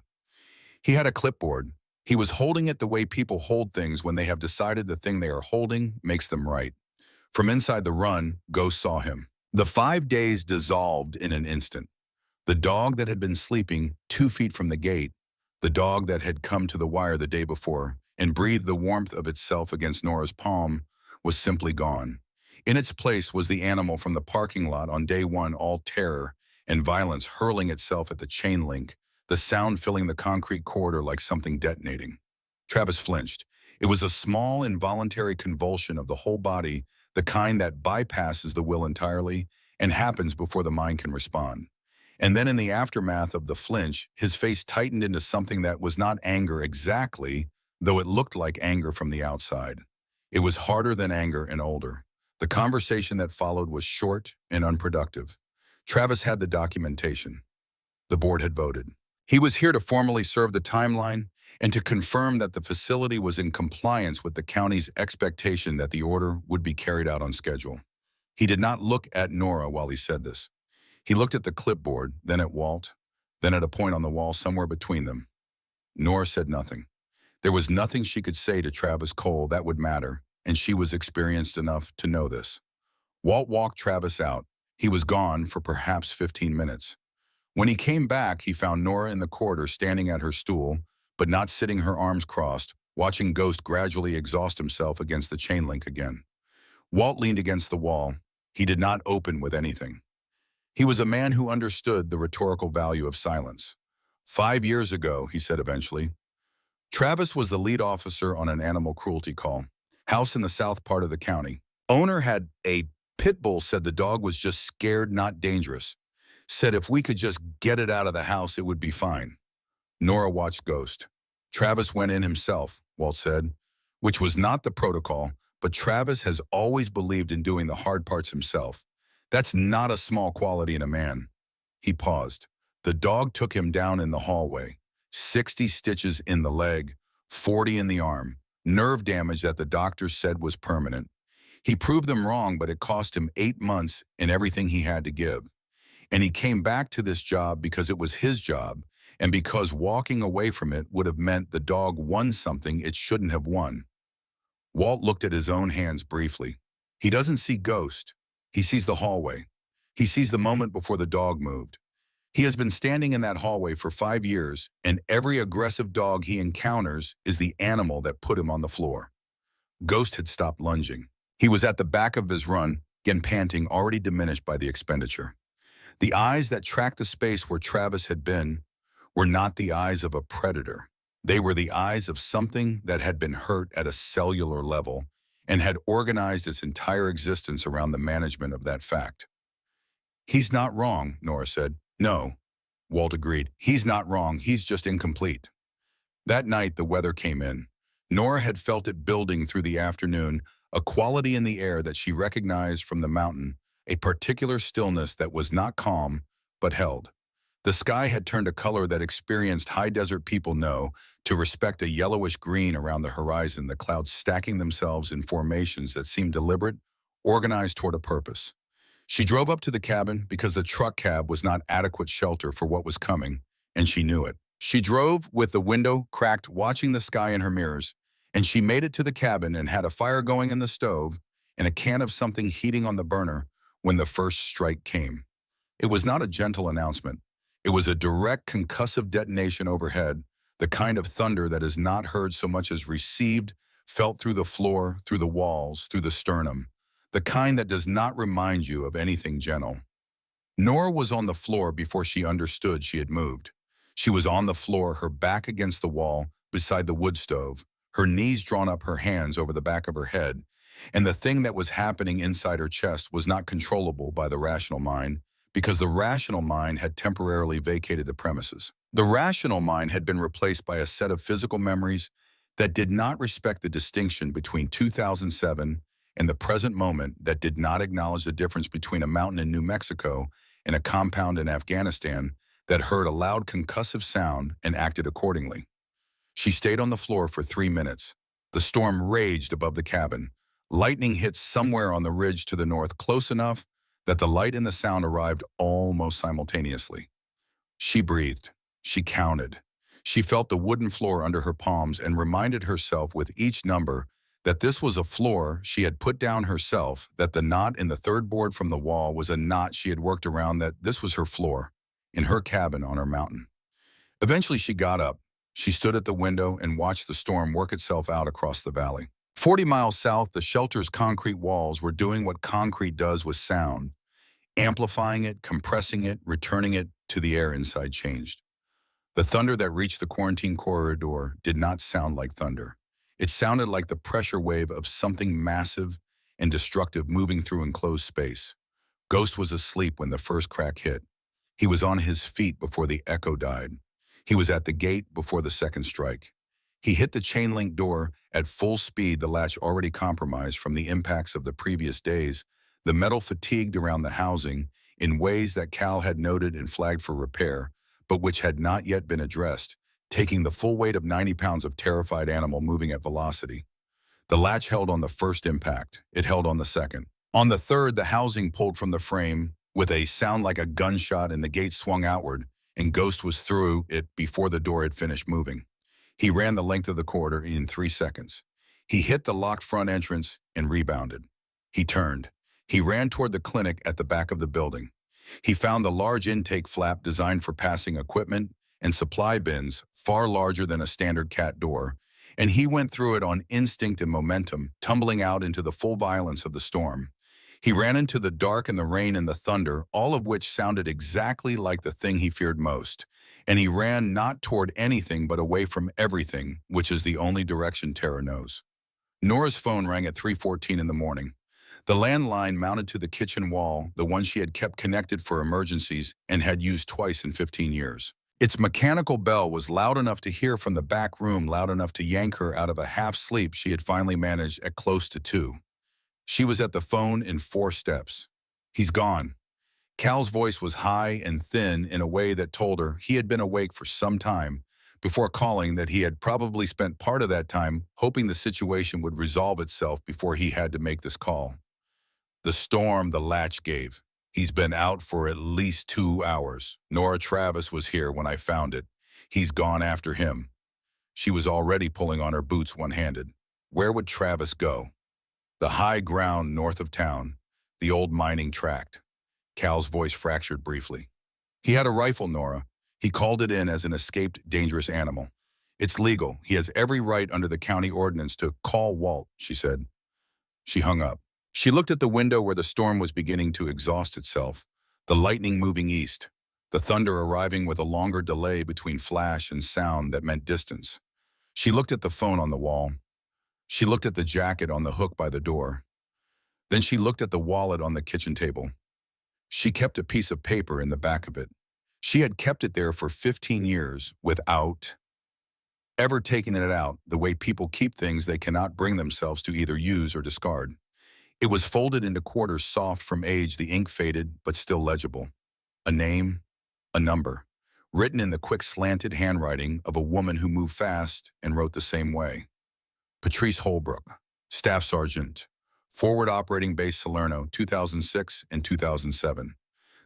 He had a clipboard. He was holding it the way people hold things when they have decided the thing they are holding makes them right. From inside the run, Ghost saw him. The 5 days dissolved in an instant. The dog that had been sleeping 2 feet from the gate, the dog that had come to the wire the day before and breathed the warmth of itself against Nora's palm, was simply gone. In its place was the animal from the parking lot on day one, all terror, and violence hurling itself at the chain link, the sound filling the concrete corridor like something detonating. Travis flinched. It was a small, involuntary convulsion of the whole body, the kind that bypasses the will entirely and happens before the mind can respond. And then in the aftermath of the flinch, his face tightened into something that was not anger exactly, though it looked like anger from the outside. It was harder than anger and older. The conversation that followed was short and unproductive. Travis had the documentation. The board had voted. He was here to formally serve the timeline and to confirm that the facility was in compliance with the county's expectation that the order would be carried out on schedule. He did not look at Nora while he said this. He looked at the clipboard, then at Walt, then at a point on the wall somewhere between them. Nora said nothing. There was nothing she could say to Travis Cole that would matter, and she was experienced enough to know this. Walt walked Travis out. He was gone for perhaps 15 minutes. When he came back, he found Nora in the corridor standing at her stool, but not sitting her arms crossed, watching Ghost gradually exhaust himself against the chain link again. Walt leaned against the wall. He did not open with anything. He was a man who understood the rhetorical value of silence. 5 years ago, he said eventually, Travis was the lead officer on an animal cruelty call. House in the south part of the county. Owner had a pit bull, said the dog was just scared, not dangerous. Said if we could just get it out of the house, it would be fine. Nora watched Ghost. Travis went in himself, Walt said, which was not the protocol, but Travis has always believed in doing the hard parts himself. That's not a small quality in a man. He paused. The dog took him down in the hallway. 60 stitches in the leg, 40 in the arm, nerve damage that the doctors said was permanent. He proved them wrong, but it cost him 8 months and everything he had to give. And he came back to this job because it was his job, and because walking away from it would have meant the dog won something it shouldn't have won. Walt looked at his own hands briefly. He doesn't see Ghost. He sees the hallway. He sees the moment before the dog moved. He has been standing in that hallway for 5 years, and every aggressive dog he encounters is the animal that put him on the floor. Ghost had stopped lunging. He was at the back of his run, again panting, already diminished by the expenditure. The eyes that tracked the space where Travis had been were not the eyes of a predator. They were the eyes of something that had been hurt at a cellular level and had organized its entire existence around the management of that fact. He's not wrong, Nora said. No, Walt agreed. He's not wrong. He's just incomplete. That night, the weather came in. Nora had felt it building through the afternoon, a quality in the air that she recognized from the mountain, a particular stillness that was not calm, but held. The sky had turned a color that experienced high desert people know to respect a yellowish green around the horizon, the clouds stacking themselves in formations that seemed deliberate, organized toward a purpose. She drove up to the cabin because the truck cab was not adequate shelter for what was coming, and she knew it. She drove with the window cracked, watching the sky in her mirrors, and she made it to the cabin and had a fire going in the stove and a can of something heating on the burner when the first strike came. It was not a gentle announcement. It was a direct concussive detonation overhead, the kind of thunder that is not heard so much as received, felt through the floor, through the walls, through the sternum, the kind that does not remind you of anything gentle. Nora was on the floor before she understood she had moved. She was on the floor, her back against the wall, beside the wood stove, her knees drawn up, her hands over the back of her head, and the thing that was happening inside her chest was not controllable by the rational mind, because the rational mind had temporarily vacated the premises. The rational mind had been replaced by a set of physical memories that did not respect the distinction between 2007 and the present moment, that did not acknowledge the difference between a mountain in New Mexico and a compound in Afghanistan, that heard a loud concussive sound and acted accordingly. She stayed on the floor for 3 minutes. The storm raged above the cabin. Lightning hit somewhere on the ridge to the north, close enough that the light and the sound arrived almost simultaneously. She breathed. She counted. She felt the wooden floor under her palms and reminded herself with each number that this was a floor she had put down herself, that the knot in the third board from the wall was a knot she had worked around, that this was her floor, in her cabin on her mountain. Eventually she got up. She stood at the window and watched the storm work itself out across the valley. 40 miles south, the shelter's concrete walls were doing what concrete does with sound. Amplifying it, compressing it, returning it to the air inside changed. The thunder that reached the quarantine corridor did not sound like thunder. It sounded like the pressure wave of something massive and destructive moving through enclosed space. Ghost was asleep when the first crack hit. He was on his feet before the echo died. He was at the gate before the second strike. He hit the chain-link door at full speed, the latch already compromised from the impacts of the previous days, the metal fatigued around the housing in ways that Cal had noted and flagged for repair, but which had not yet been addressed, taking the full weight of 90 pounds of terrified animal moving at velocity. The latch held on the first impact. It held on the second. On the third, the housing pulled from the frame with a sound like a gunshot and the gate swung outward, and Ghost was through it before the door had finished moving. He ran the length of the corridor in 3 seconds. He hit the locked front entrance and rebounded. He turned. He ran toward the clinic at the back of the building. He found the large intake flap designed for passing equipment and supply bins, far larger than a standard cat door, and he went through it on instinct and momentum, tumbling out into the full violence of the storm. He ran into the dark and the rain and the thunder, all of which sounded exactly like the thing he feared most. And he ran not toward anything but away from everything, which is the only direction Tara knows. Nora's phone rang at 3:14 in the morning. The landline mounted to the kitchen wall, the one she had kept connected for emergencies and had used twice in 15 years. Its mechanical bell was loud enough to hear from the back room, loud enough to yank her out of a half-sleep she had finally managed at close to 2. She was at the phone in 4 steps. He's gone. Cal's voice was high and thin in a way that told her he had been awake for some time, before calling that he had probably spent part of that time hoping the situation would resolve itself before he had to make this call. The storm the latch gave. He's been out for at least 2 hours. Nora Travis was here when I found it. He's gone after him. She was already pulling on her boots one-handed. Where would Travis go? The high ground north of town, the old mining tract. Cal's voice fractured briefly. He had a rifle, Nora. He called it in as an escaped dangerous animal. It's legal. He has every right under the county ordinance to call Walt, she said. She hung up. She looked at the window where the storm was beginning to exhaust itself, the lightning moving east, the thunder arriving with a longer delay between flash and sound that meant distance. She looked at the phone on the wall. She looked at the jacket on the hook by the door. Then she looked at the wallet on the kitchen table. She kept a piece of paper in the back of it. She had kept it there for 15 years without ever taking it out, the way people keep things they cannot bring themselves to either use or discard. It was folded into quarters, soft from age, the ink faded but still legible. A name, a number, written in the quick slanted handwriting of a woman who moved fast and wrote the same way. Patrice Holbrook, Staff Sergeant, Forward Operating Base Salerno, 2006 and 2007.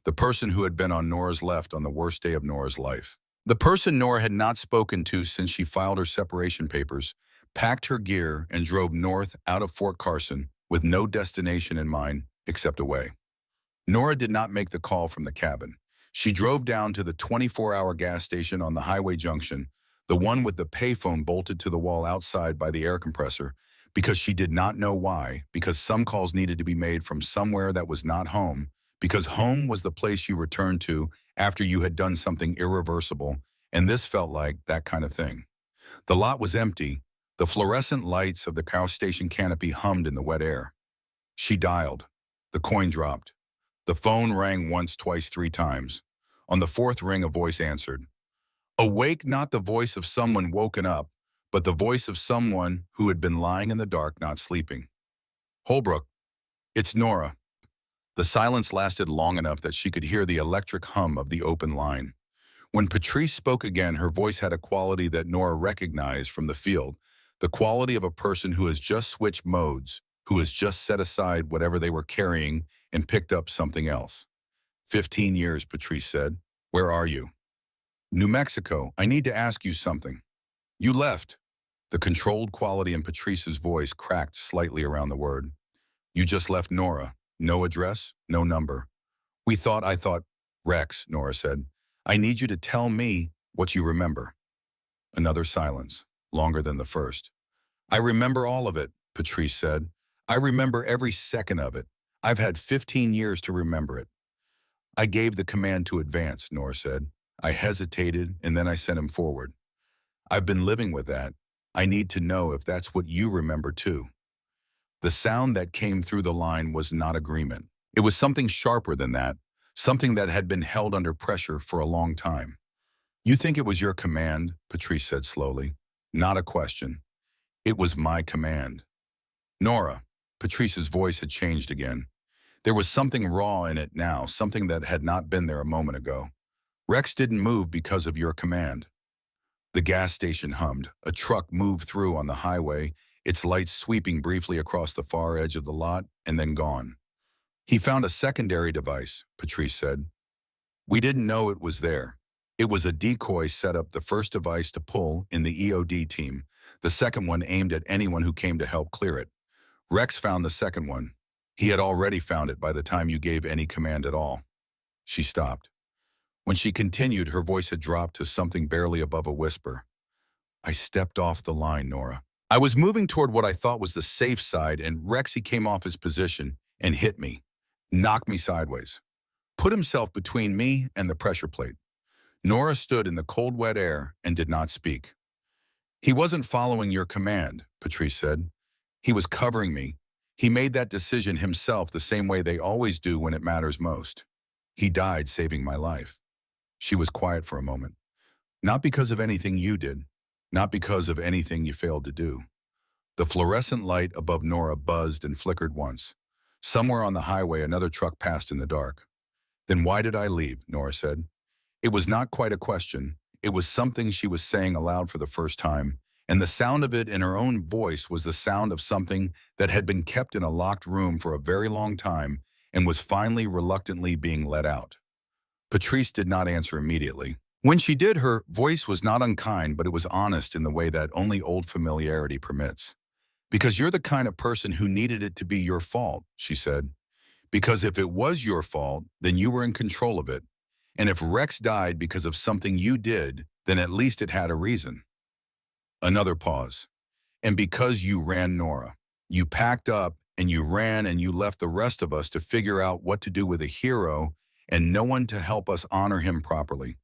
The person who had been on Nora's left on the worst day of Nora's life. The person Nora had not spoken to since she filed her separation papers, packed her gear and drove north out of Fort Carson with no destination in mind except away. Nora did not make the call from the cabin. She drove down to the 24-hour gas station on the highway junction, the one with the payphone bolted to the wall outside by the air compressor, because she did not know why, because some calls needed to be made from somewhere that was not home, because home was the place you returned to after you had done something irreversible, and this felt like that kind of thing. The lot was empty. The fluorescent lights of the car station canopy hummed in the wet air. She dialed. The coin dropped. The phone rang once, twice, 3 times. On the 4th ring, a voice answered. Awake, not the voice of someone woken up, but the voice of someone who had been lying in the dark, not sleeping. Holbrook, it's Nora. The silence lasted long enough that she could hear the electric hum of the open line. When Patrice spoke again, her voice had a quality that Nora recognized from the field, the quality of a person who has just switched modes, who has just set aside whatever they were carrying and picked up something else. 15 years, Patrice said. Where are you? New Mexico. I need to ask you something. You left. The controlled quality in Patrice's voice cracked slightly around the word. You just left Nora. No address, no number. I thought, Rex, Nora said. I need you to tell me what you remember. Another silence, longer than the first. I remember all of it, Patrice said. I remember every second of it. I've had 15 years to remember it. I gave the command to advance, Nora said. I hesitated, and then I sent him forward. I've been living with that. I need to know if that's what you remember too. The sound that came through the line was not agreement. It was something sharper than that, something that had been held under pressure for a long time. You think it was your command, Patrice said slowly. Not a question. It was my command. Nora, Patrice's voice had changed again. There was something raw in it now, something that had not been there a moment ago. Rex didn't move because of your command. The gas station hummed. A truck moved through on the highway, its lights sweeping briefly across the far edge of the lot and then gone. He found a secondary device, Patrice said. We didn't know it was there. It was a decoy set up, the first device to pull in the EOD team, the second one aimed at anyone who came to help clear it. Rex found the second one. He had already found it by the time you gave any command at all. She stopped. When she continued, her voice had dropped to something barely above a whisper. I stepped off the line, Nora. I was moving toward what I thought was the safe side, and Rexy came off his position and hit me, knocked me sideways, put himself between me and the pressure plate. Nora stood in the cold, wet air and did not speak. He wasn't following your command, Patrice said. He was covering me. He made that decision himself the same way they always do when it matters most. He died saving my life. She was quiet for a moment. Not because of anything you did, not because of anything you failed to do. The fluorescent light above Nora buzzed and flickered once. Somewhere on the highway, another truck passed in the dark. Then why did I leave? Nora said. It was not quite a question. It was something she was saying aloud for the first time, and the sound of it in her own voice was the sound of something that had been kept in a locked room for a very long time and was finally reluctantly being let out. Patrice did not answer immediately. When she did, her voice was not unkind, but it was honest in the way that only old familiarity permits. Because you're the kind of person who needed it to be your fault, she said. Because if it was your fault, then you were in control of it. And if Rex died because of something you did, then at least it had a reason. Another pause. And because you ran, Nora. You packed up and you ran and you left the rest of us to figure out what to do with a hero and no one to help us honor him properly.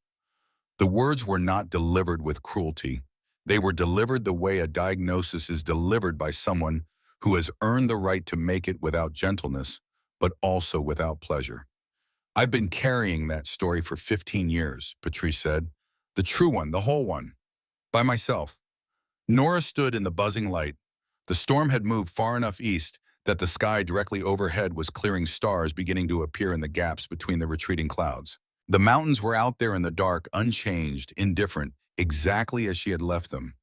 The words were not delivered with cruelty. They were delivered the way a diagnosis is delivered by someone who has earned the right to make it without gentleness, but also without pleasure. I've been carrying that story for 15 years, Patrice said. The true one, the whole one. By myself. Nora stood in the buzzing light. The storm had moved far enough east that the sky directly overhead was clearing, stars beginning to appear in the gaps between the retreating clouds. The mountains were out there in the dark, unchanged, indifferent, exactly as she had left them.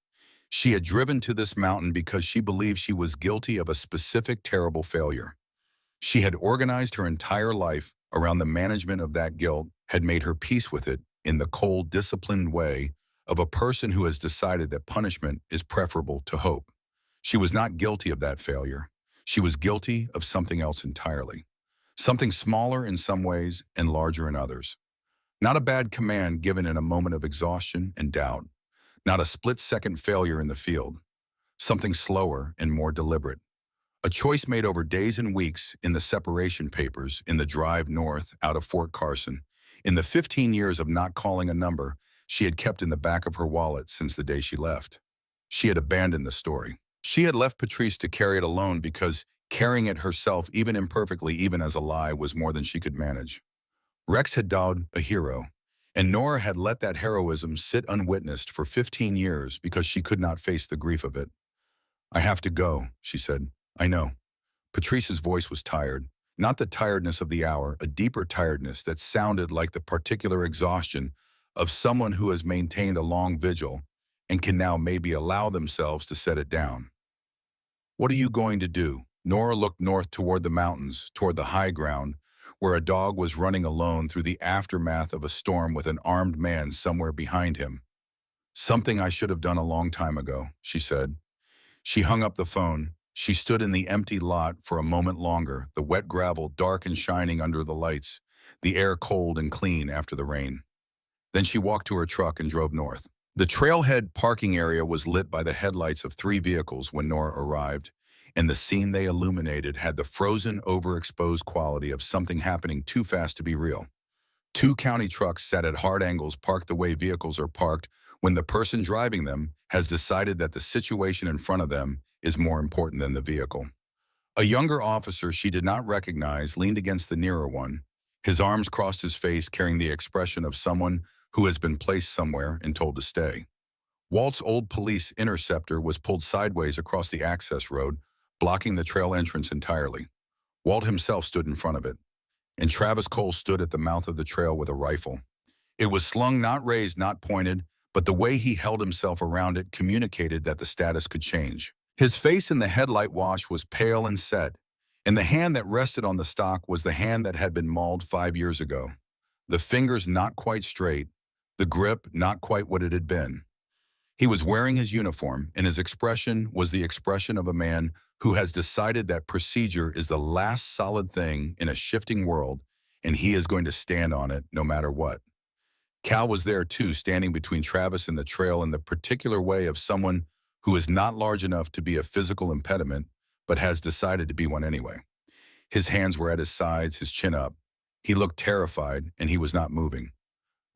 She had driven to this mountain because she believed she was guilty of a specific terrible failure. She had organized her entire life around the management of that guilt, had made her peace with it in the cold, disciplined way of a person who has decided that punishment is preferable to hope. She was not guilty of that failure. She was guilty of something else entirely. Something smaller in some ways and larger in others. Not a bad command given in a moment of exhaustion and doubt. Not a split-second failure in the field. Something slower and more deliberate. A choice made over days and weeks in the separation papers, in the drive north out of Fort Carson, in the 15 years of not calling a number she had kept in the back of her wallet since the day she left. She had abandoned the story. She had left Patrice to carry it alone because carrying it herself, even imperfectly, even as a lie, was more than she could manage. Rex had died a hero, and Nora had let that heroism sit unwitnessed for 15 years because she could not face the grief of it. I have to go, she said. I know. Patrice's voice was tired. Not the tiredness of the hour, a deeper tiredness that sounded like the particular exhaustion of someone who has maintained a long vigil and can now maybe allow themselves to set it down. What are you going to do? Nora looked north toward the mountains, toward the high ground, where a dog was running alone through the aftermath of a storm with an armed man somewhere behind him. Something I should have done a long time ago, she said. She hung up the phone. She stood in the empty lot for a moment longer, the wet gravel dark and shining under the lights, the air cold and clean after the rain. Then she walked to her truck and drove north. The trailhead parking area was lit by the headlights of 3 vehicles when Nora arrived, and the scene they illuminated had the frozen, overexposed quality of something happening too fast to be real. Two county trucks sat at hard angles parked the way vehicles are parked when the person driving them has decided that the situation in front of them is more important than the vehicle. A younger officer she did not recognize leaned against the nearer one. His arms crossed his face, carrying the expression of someone who has been placed somewhere and told to stay. Walt's old police interceptor was pulled sideways across the access road, blocking the trail entrance entirely. Walt himself stood in front of it, and Travis Cole stood at the mouth of the trail with a rifle. It was slung, not raised, not pointed, but the way he held himself around it communicated that the status could change. His face in the headlight wash was pale and set, and the hand that rested on the stock was the hand that had been mauled 5 years ago. The fingers not quite straight, the grip not quite what it had been. He was wearing his uniform, and his expression was the expression of a man who has decided that procedure is the last solid thing in a shifting world, and he is going to stand on it no matter what. Cal was there too, standing between Travis and the trail in the particular way of someone who is not large enough to be a physical impediment, but has decided to be one anyway. His hands were at his sides, his chin up. He looked terrified, and he was not moving.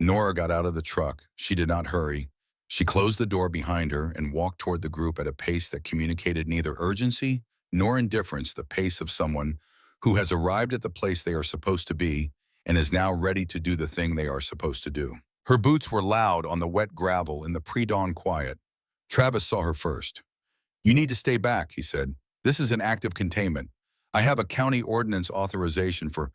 Nora got out of the truck. She did not hurry. She closed the door behind her and walked toward the group at a pace that communicated neither urgency nor indifference, the pace of someone who has arrived at the place they are supposed to be and is now ready to do the thing they are supposed to do. Her boots were loud on the wet gravel in the pre-dawn quiet. Travis saw her first. "You need to stay back," he said. "This is an act of containment. I have a county ordinance authorization for—"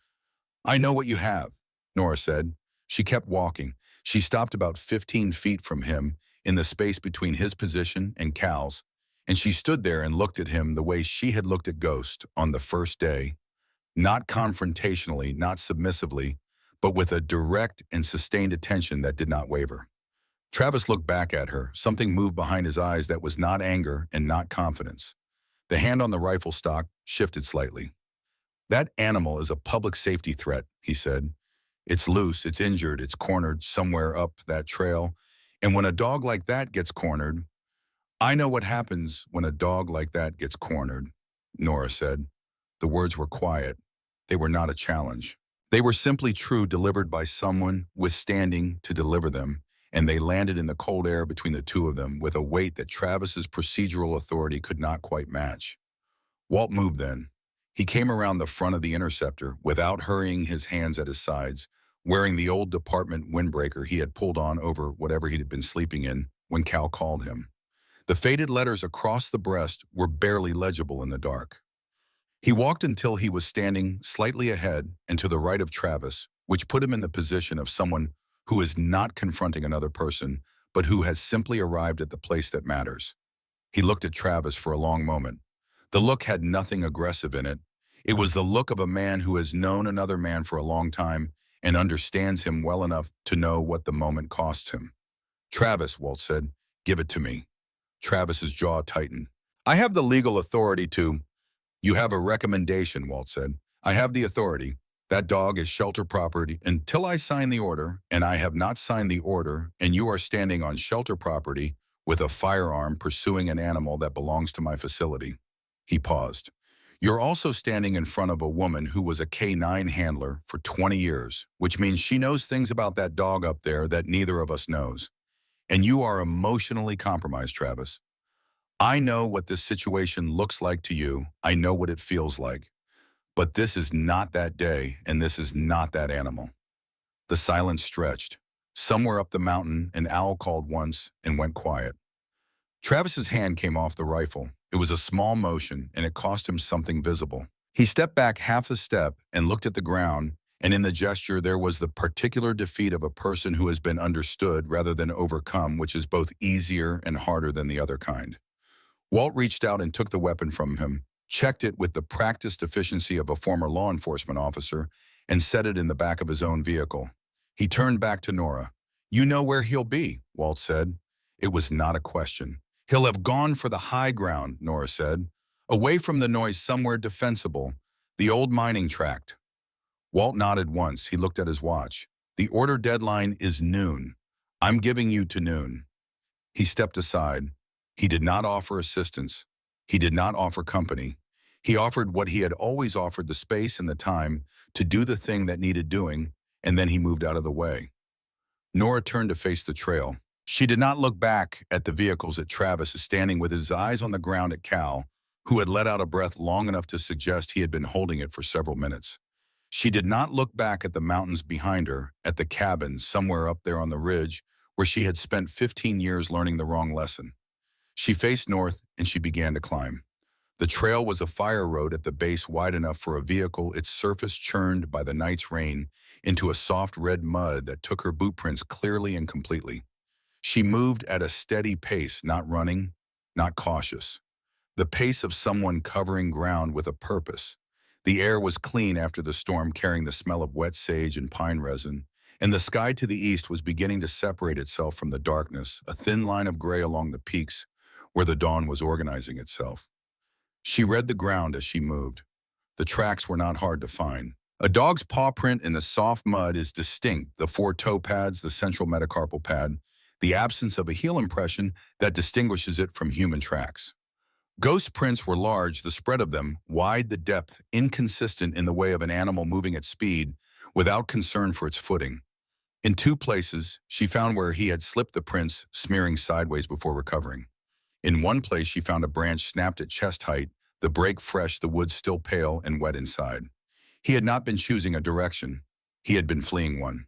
"I know what you have," Nora said. She kept walking. She stopped about 15 feet from him in the space between his position and Cal's, and she stood there and looked at him the way she had looked at Ghost on the first day, not confrontationally, not submissively, but with a direct and sustained attention that did not waver. Travis looked back at her. Something moved behind his eyes that was not anger and not confidence. The hand on the rifle stock shifted slightly. "That animal is a public safety threat," he said. "It's loose, it's injured, it's cornered somewhere up that trail. And when a dog like that gets cornered—" "I know what happens when a dog like that gets cornered," Nora said. The words were quiet. They were not a challenge. They were simply true, delivered by someone withstanding to deliver them, and they landed in the cold air between the two of them with a weight that Travis's procedural authority could not quite match. Walt moved then. He came around the front of the interceptor without hurrying, his hands at his sides, wearing the old department windbreaker he had pulled on over whatever he had been sleeping in when Cal called him. The faded letters across the breast were barely legible in the dark. He walked until he was standing slightly ahead and to the right of Travis, which put him in the position of someone who is not confronting another person, but who has simply arrived at the place that matters. He looked at Travis for a long moment. The look had nothing aggressive in it. It was the look of a man who has known another man for a long time and understands him well enough to know what the moment costs him. "Travis," Walt said, "give it to me." Travis's jaw tightened. "I have the legal authority to—" "You have a recommendation," Walt said. "I have the authority. That dog is shelter property until I sign the order, and I have not signed the order, and you are standing on shelter property with a firearm pursuing an animal that belongs to my facility." He paused. "You're also standing in front of a woman who was a K9 handler for 20 years, which means she knows things about that dog up there that neither of us knows. And you are emotionally compromised, Travis. I know what this situation looks like to you. I know what it feels like. But this is not that day, and this is not that animal." The silence stretched. Somewhere up the mountain, an owl called once and went quiet. Travis's hand came off the rifle. It was a small motion, and it cost him something visible. He stepped back half a step and looked at the ground, and in the gesture there was the particular defeat of a person who has been understood rather than overcome, which is both easier and harder than the other kind. Walt reached out and took the weapon from him, checked it with the practiced efficiency of a former law enforcement officer, and set it in the back of his own vehicle. He turned back to Nora. "You know where he'll be," Walt said. It was not a question. "He'll have gone for the high ground," Nora said. "Away from the noise, somewhere defensible. The old mining tract." Walt nodded once. He looked at his watch. "The order deadline is noon. I'm giving you to noon." He stepped aside. He did not offer assistance. He did not offer company. He offered what he had always offered, the space and the time to do the thing that needed doing, and then he moved out of the way. Nora turned to face the trail. She did not look back at the vehicles at Travis standing with his eyes on the ground at Cal, who had let out a breath long enough to suggest he had been holding it for several minutes. She did not look back at the mountains behind her, at the cabin somewhere up there on the ridge where she had spent 15 years learning the wrong lesson. She faced north and she began to climb. The trail was a fire road at the base wide enough for a vehicle, its surface churned by the night's rain into a soft red mud that took her boot prints clearly and completely. She moved at a steady pace, not running, not cautious. The pace of someone covering ground with a purpose. The air was clean after the storm, carrying the smell of wet sage and pine resin, and the sky to the east was beginning to separate itself from the darkness, a thin line of gray along the peaks where the dawn was organizing itself. She read the ground as she moved. The tracks were not hard to find. A dog's paw print in the soft mud is distinct, the 4 toe pads, the central metacarpal pad, the absence of a heel impression that distinguishes it from human tracks. Ghost prints were large, the spread of them, wide, the depth, inconsistent in the way of an animal moving at speed without concern for its footing. In 2 places, she found where he had slipped the prints, smearing sideways before recovering. In one place, she found a branch snapped at chest height, the break fresh, the wood still pale and wet inside. He had not been choosing a direction. He had been fleeing one.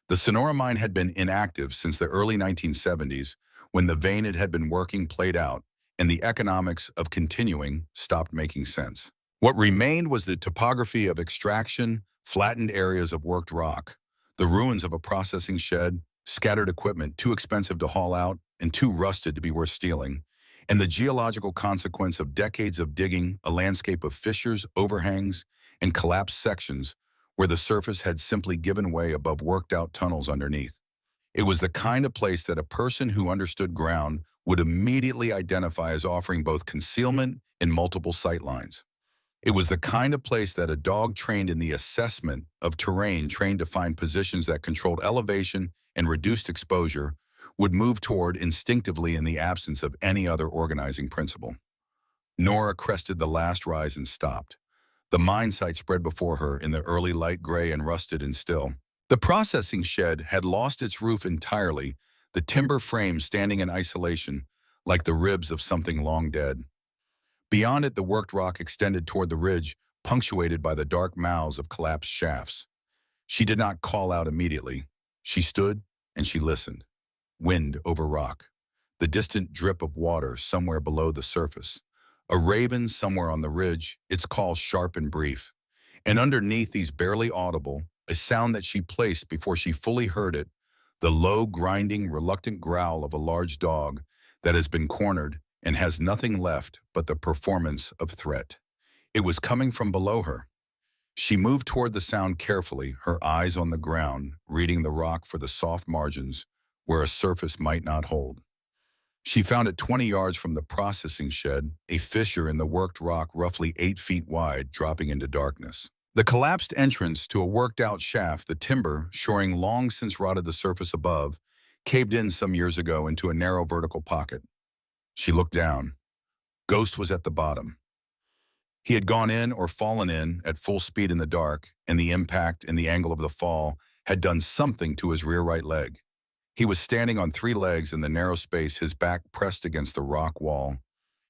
The Sonora mine had been inactive since the early 1970s, when the vein it had been working played out, and the economics of continuing stopped making sense. What remained was the topography of extraction, flattened areas of worked rock, the ruins of a processing shed, scattered equipment too expensive to haul out and too rusted to be worth stealing, and the geological consequence of decades of digging, a landscape of fissures, overhangs, and collapsed sections where the surface had simply given way above worked-out tunnels underneath. It was the kind of place that a person who understood ground would immediately identify as offering both concealment and multiple sight lines. It was the kind of place that a dog trained in the assessment of terrain, trained to find positions that controlled elevation and reduced exposure, would move toward instinctively in the absence of any other organizing principle. Nora crested the last rise and stopped. The mine site spread before her in the early light gray and rusted and still. The processing shed had lost its roof entirely, the timber frame standing in isolation, like the ribs of something long dead. Beyond it, the worked rock extended toward the ridge, punctuated by the dark mouths of collapsed shafts. She did not call out immediately. She stood and she listened. Wind over rock. The distant drip of water somewhere below the surface. A raven somewhere on the ridge, its call sharp and brief. And underneath these barely audible, a sound that she placed before she fully heard it, the low, grinding, reluctant growl of a large dog that has been cornered and has nothing left but the performance of threat. It was coming from below her. She moved toward the sound carefully, her eyes on the ground, reading the rock for the soft margins where a surface might not hold. She found it 20 yards from the processing shed, a fissure in the worked rock roughly 8 feet wide, dropping into darkness. The collapsed entrance to a worked-out shaft, the timber, shoring long since rotted the surface above, caved in some years ago into a narrow vertical pocket. She looked down. Ghost was at the bottom. He had gone in or fallen in at full speed in the dark, and the impact and the angle of the fall had done something to his rear right leg. He was standing on 3 legs in the narrow space, his back pressed against the rock wall,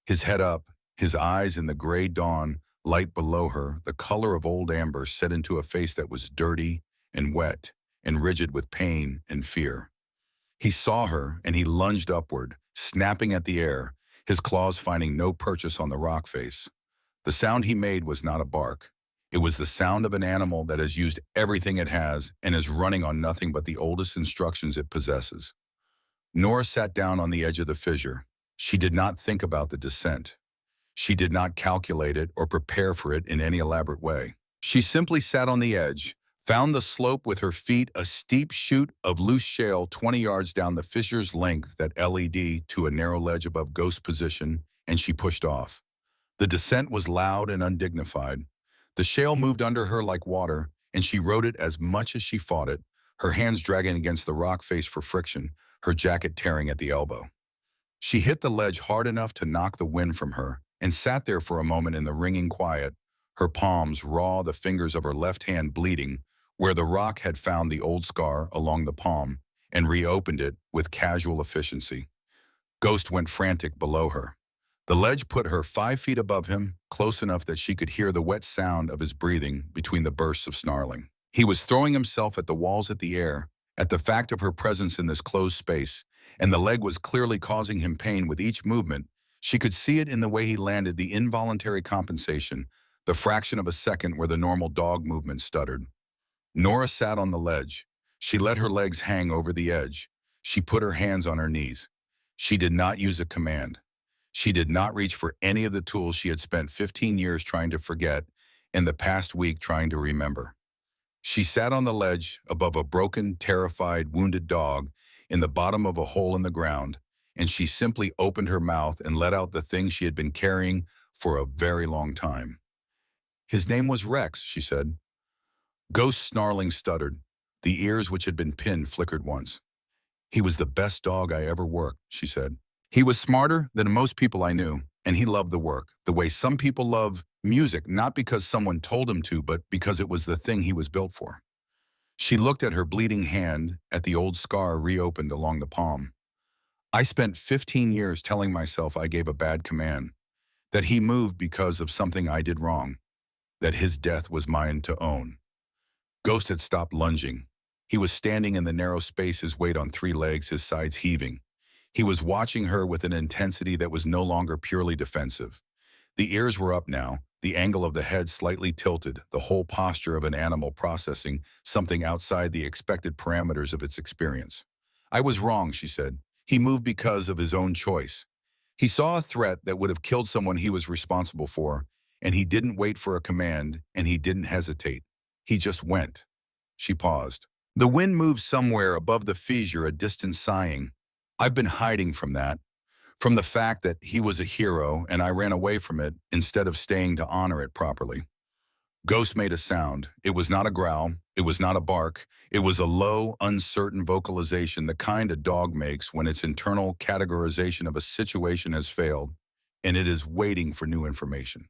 his head up, his eyes in the gray dawn light below her, the color of old amber set into a face that was dirty and wet and rigid with pain and fear. He saw her and he lunged upward, snapping at the air, his claws finding no purchase on the rock face. The sound he made was not a bark. It was the sound of an animal that has used everything it has and is running on nothing but the oldest instructions it possesses. Nora sat down on the edge of the fissure. She did not think about the descent. She did not calculate it or prepare for it in any elaborate way. She simply sat on the edge, found the slope with her feet, a steep chute of loose shale 20 yards down the fissure's length that led to a narrow ledge above Ghost's position, and she pushed off. The descent was loud and undignified. The shale moved under her like water, and she rode it as much as she fought it, her hands dragging against the rock face for friction, her jacket tearing at the elbow. She hit the ledge hard enough to knock the wind from her, and sat there for a moment in the ringing quiet, her palms raw, the fingers of her left hand bleeding, where the rock had found the old scar along the palm and reopened it with casual efficiency. Ghost went frantic below her. The ledge put her 5 feet above him, close enough that she could hear the wet sound of his breathing between the bursts of snarling. He was throwing himself at the walls, at the air, at the fact of her presence in this closed space, and the leg was clearly causing him pain with each movement. She could see it in the way he landed, the involuntary compensation, the fraction of a second where the normal dog movement stuttered. Nora sat on the ledge. She let her legs hang over the edge. She put her hands on her knees. She did not use a command. She did not reach for any of the tools she had spent 15 years trying to forget and the past week trying to remember. She sat on the ledge above a broken, terrified, wounded dog in the bottom of a hole in the ground, and she simply opened her mouth and let out the thing she had been carrying for a very long time. "His name was Rex," she said. Ghost snarling stuttered. The ears which had been pinned flickered once. "He was the best dog I ever worked," she said. "He was smarter than most people I knew, and he loved the work, the way some people love music, not because someone told him to, but because it was the thing he was built for." She looked at her bleeding hand, at the old scar reopened along the palm. "I spent 15 years telling myself I gave a bad command, that he moved because of something I did wrong, that his death was mine to own." Ghost had stopped lunging. He was standing in the narrow space, his weight on 3 legs, his sides heaving. He was watching her with an intensity that was no longer purely defensive. The ears were up now, the angle of the head slightly tilted, the whole posture of an animal processing something outside the expected parameters of its experience. "I was wrong," she said. "He moved because of his own choice. He saw a threat that would have killed someone he was responsible for, and he didn't wait for a command, and he didn't hesitate. He just went." She paused. The wind moved somewhere above the fissure, a distant sighing. "I've been hiding from that, from the fact that he was a hero, and I ran away from it instead of staying to honor it properly." Ghost made a sound. It was not a growl. It was not a bark. It was a low, uncertain vocalization, the kind a dog makes when its internal categorization of a situation has failed, and it is waiting for new information.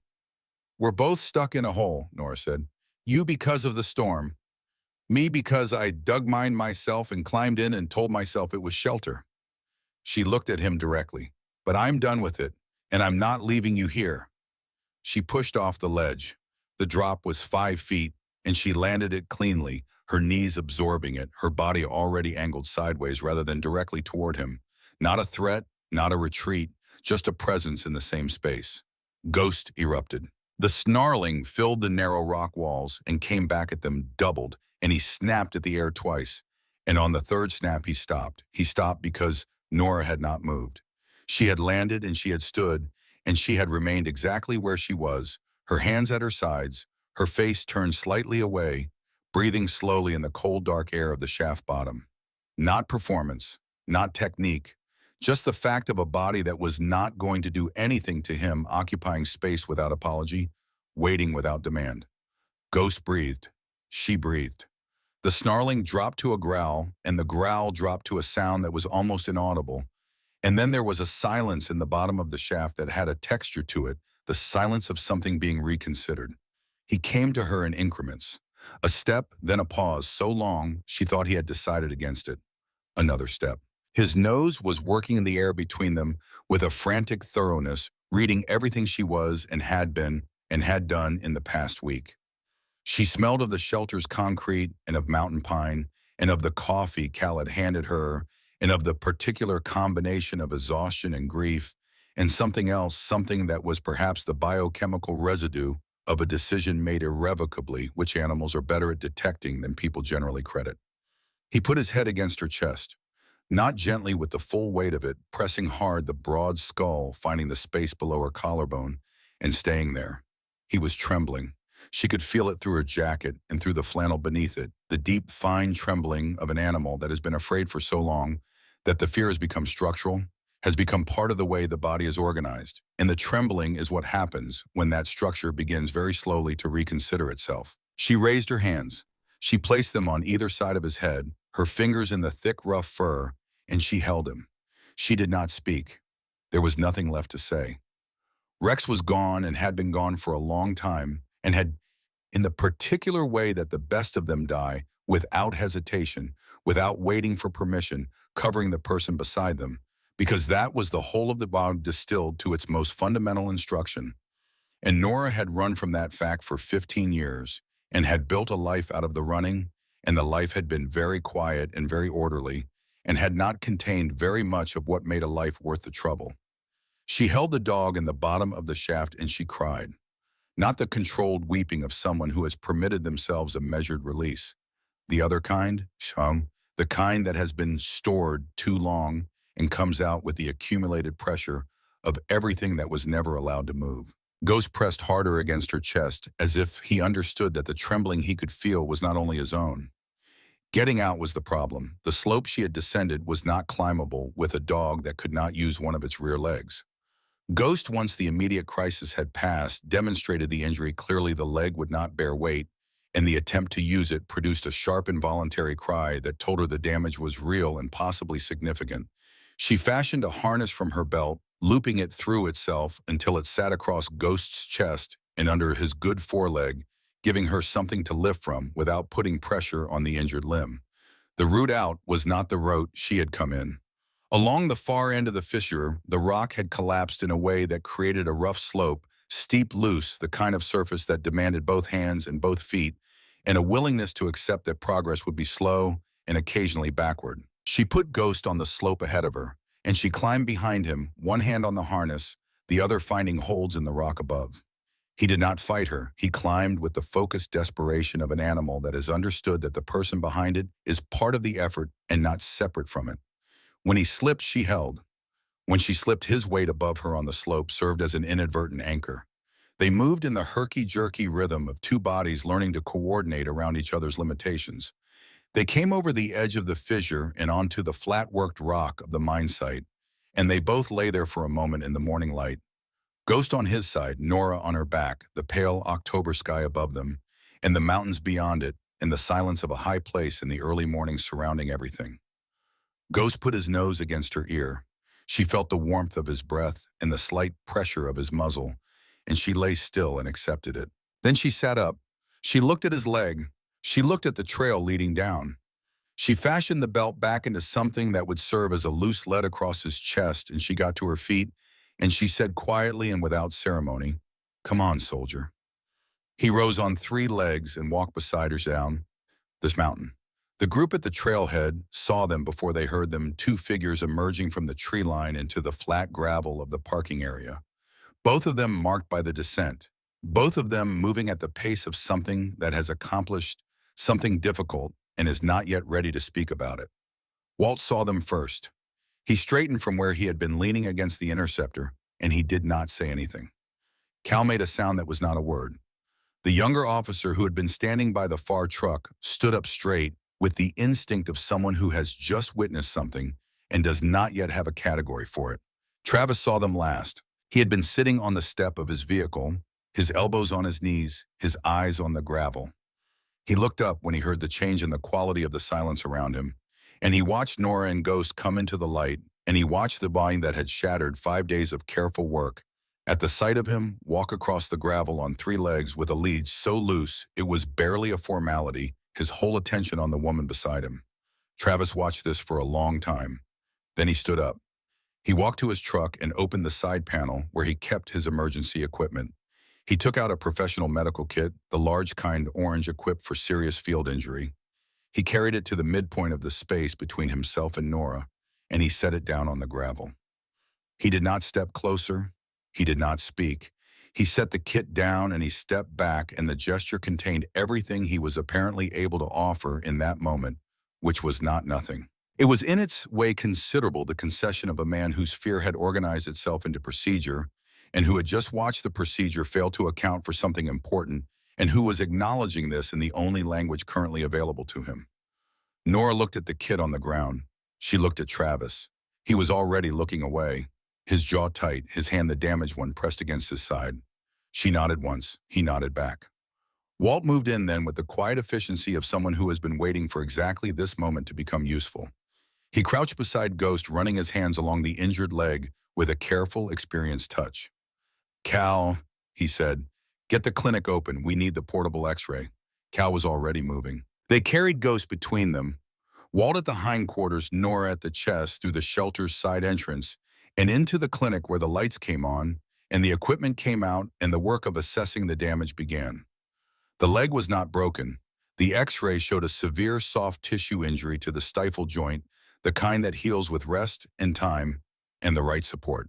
"We're both stuck in a hole," Nora said. "You because of the storm. Me because I dug mine myself and climbed in and told myself it was shelter." She looked at him directly. "But I'm done with it, and I'm not leaving you here." She pushed off the ledge. The drop was 5 feet, and she landed it cleanly, her knees absorbing it, her body already angled sideways rather than directly toward him. Not a threat, not a retreat, just a presence in the same space. Ghost erupted. The snarling filled the narrow rock walls and came back at them doubled, and he snapped at the air twice. And on the third snap, he stopped. He stopped because Nora had not moved. She had landed and she had stood, and she had remained exactly where she was, her hands at her sides, her face turned slightly away, breathing slowly in the cold, dark air of the shaft bottom. Not performance, not technique, just the fact of a body that was not going to do anything to him, occupying space without apology, waiting without demand. Ghost breathed. She breathed. The snarling dropped to a growl, and the growl dropped to a sound that was almost inaudible. And then there was a silence in the bottom of the shaft that had a texture to it, the silence of something being reconsidered. He came to her in increments. A step, then a pause so long she thought he had decided against it. Another step. His nose was working in the air between them with a frantic thoroughness, reading everything she was and had been and had done in the past week. She smelled of the shelter's concrete and of mountain pine and of the coffee Cal had handed her and of the particular combination of exhaustion and grief and something else, something that was perhaps the biochemical residue of a decision made irrevocably, which animals are better at detecting than people generally credit. He put his head against her chest, not gently with the full weight of it, pressing hard the broad skull, finding the space below her collarbone, and staying there. He was trembling. She could feel it through her jacket and through the flannel beneath it, the deep, fine trembling of an animal that has been afraid for so long that the fear has become structural, has become part of the way the body is organized. And the trembling is what happens when that structure begins very slowly to reconsider itself. She raised her hands. She placed them on either side of his head, her fingers in the thick, rough fur, and she held him. She did not speak. There was nothing left to say. Rex was gone and had been gone for a long time, and had in the particular way that the best of them die, without hesitation, without waiting for permission, covering the person beside them, because that was the whole of the bond distilled to its most fundamental instruction. And Nora had run from that fact for 15 years and had built a life out of the running, and the life had been very quiet and very orderly and had not contained very much of what made a life worth the trouble. She held the dog in the bottom of the shaft and she cried. Not the controlled weeping of someone who has permitted themselves a measured release. The other kind, the kind that has been stored too long and comes out with the accumulated pressure of everything that was never allowed to move. Ghost pressed harder against her chest, as if he understood that the trembling he could feel was not only his own. Getting out was the problem. The slope she had descended was not climbable with a dog that could not use one of its rear legs. Ghost, once the immediate crisis had passed, demonstrated the injury clearly. The leg would not bear weight, and the attempt to use it produced a sharp involuntary cry that told her the damage was real and possibly significant. She fashioned a harness from her belt, looping it through itself until it sat across Ghost's chest and under his good foreleg, giving her something to lift from without putting pressure on the injured limb. The route out was not the route she had come in. Along the far end of the fissure, the rock had collapsed in a way that created a rough slope, steep loose, the kind of surface that demanded both hands and both feet, and a willingness to accept that progress would be slow and occasionally backward. She put Ghost on the slope ahead of her, and she climbed behind him, one hand on the harness, the other finding holds in the rock above. He did not fight her. He climbed with the focused desperation of an animal that has understood that the person behind it is part of the effort and not separate from it. When he slipped, she held. When she slipped, his weight above her on the slope served as an inadvertent anchor. They moved in the herky-jerky rhythm of two bodies learning to coordinate around each other's limitations. They came over the edge of the fissure and onto the flat-worked rock of the mine site, and they both lay there for a moment in the morning light. Ghost on his side, Nora on her back, the pale October sky above them, and the mountains beyond it, and the silence of a high place in the early morning surrounding everything. Ghost put his nose against her ear. She felt the warmth of his breath and the slight pressure of his muzzle, and she lay still and accepted it. Then she sat up. She looked at his leg. She looked at the trail leading down. She fashioned the belt back into something that would serve as a loose lead across his chest, and she got to her feet, and she said quietly and without ceremony, "Come on, soldier." He rose on 3 legs and walked beside her down this mountain. The group at the trailhead saw them before they heard them, 2 figures emerging from the tree line into the flat gravel of the parking area. Both of them marked by the descent. Both of them moving at the pace of something that has accomplished something difficult and is not yet ready to speak about it. Walt saw them first. He straightened from where he had been leaning against the interceptor, and he did not say anything. Cal made a sound that was not a word. The younger officer who had been standing by the far truck stood up straight with the instinct of someone who has just witnessed something and does not yet have a category for it. Travis saw them last. He had been sitting on the step of his vehicle, his elbows on his knees, his eyes on the gravel. He looked up when he heard the change in the quality of the silence around him, and he watched Nora and Ghost come into the light, and he watched the vine that had shattered 5 days of careful work, at the sight of him, walk across the gravel on 3 legs with a lead so loose it was barely a formality, his whole attention on the woman beside him. Travis watched this for a long time. Then he stood up. He walked to his truck and opened the side panel where he kept his emergency equipment. He took out a professional medical kit, the large kind orange equipped for serious field injury. He carried it to the midpoint of the space between himself and Nora, and he set it down on the gravel. He did not step closer. He did not speak. He set the kit down and he stepped back, and the gesture contained everything he was apparently able to offer in that moment, which was not nothing. It was in its way considerable, the concession of a man whose fear had organized itself into procedure, and who had just watched the procedure fail to account for something important, and who was acknowledging this in the only language currently available to him. Nora looked at the kit on the ground. She looked at Travis. He was already looking away, his jaw tight, his hand, the damaged one, pressed against his side. She nodded once. He nodded back. Walt moved in then with the quiet efficiency of someone who has been waiting for exactly this moment to become useful. He crouched beside Ghost, running his hands along the injured leg with a careful, experienced touch. "Cal," he said, Get the clinic open. We need the portable x-ray. Cal was already moving. They carried Ghost between them, Walt at the hindquarters, Nora at the chest through the shelter's side entrance, and into the clinic where the lights came on, and the equipment came out, and the work of assessing the damage began. The leg was not broken. The x-ray showed a severe soft tissue injury to the stifle joint, the kind that heals with rest and time, and the right support.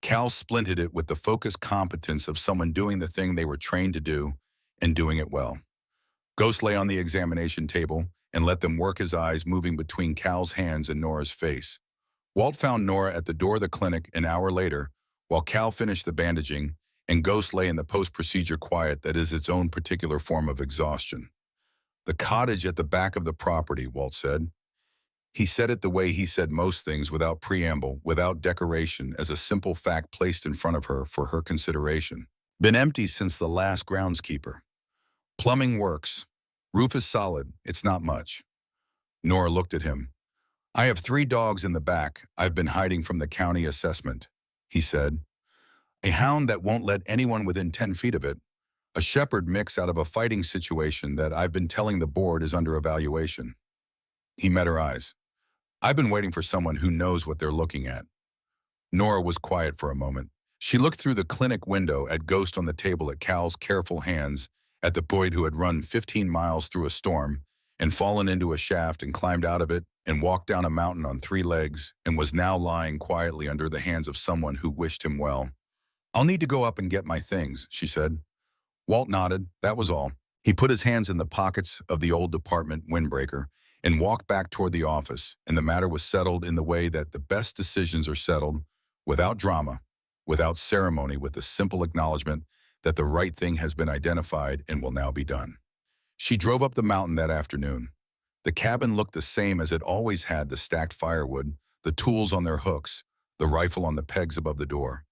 Cal splinted it with the focused competence of someone doing the thing they were trained to do, and doing it well. Ghost lay on the examination table and let them work, his eyes moving between Cal's hands and Nora's face. Walt found Nora at the door of the clinic an hour later, while Cal finished the bandaging, and Ghost lay in the post-procedure quiet that is its own particular form of exhaustion. The cottage at the back of the property, Walt said. He said it the way he said most things, without preamble, without decoration, as a simple fact placed in front of her for her consideration. Been empty since the last groundskeeper. Plumbing works. Roof is solid. It's not much. Nora looked at him. I have 3 dogs in the back I've been hiding from the county assessment, he said. A hound that won't let anyone within 10 feet of it. A shepherd mix out of a fighting situation that I've been telling the board is under evaluation. He met her eyes. I've been waiting for someone who knows what they're looking at. Nora was quiet for a moment. She looked through the clinic window at Ghost on the table, at Cal's careful hands, at the boy who had run 15 miles through a storm and fallen into a shaft and climbed out of it and walked down a mountain on 3 legs and was now lying quietly under the hands of someone who wished him well. I'll need to go up and get my things, she said. Walt nodded. That was all. He put his hands in the pockets of the old department windbreaker and walked back toward the office, and the matter was settled in the way that the best decisions are settled, without drama, without ceremony, with the simple acknowledgement that the right thing has been identified and will now be done. She drove up the mountain that afternoon. The cabin looked the same as it always had, the stacked firewood, the tools on their hooks, the rifle on the pegs above the door.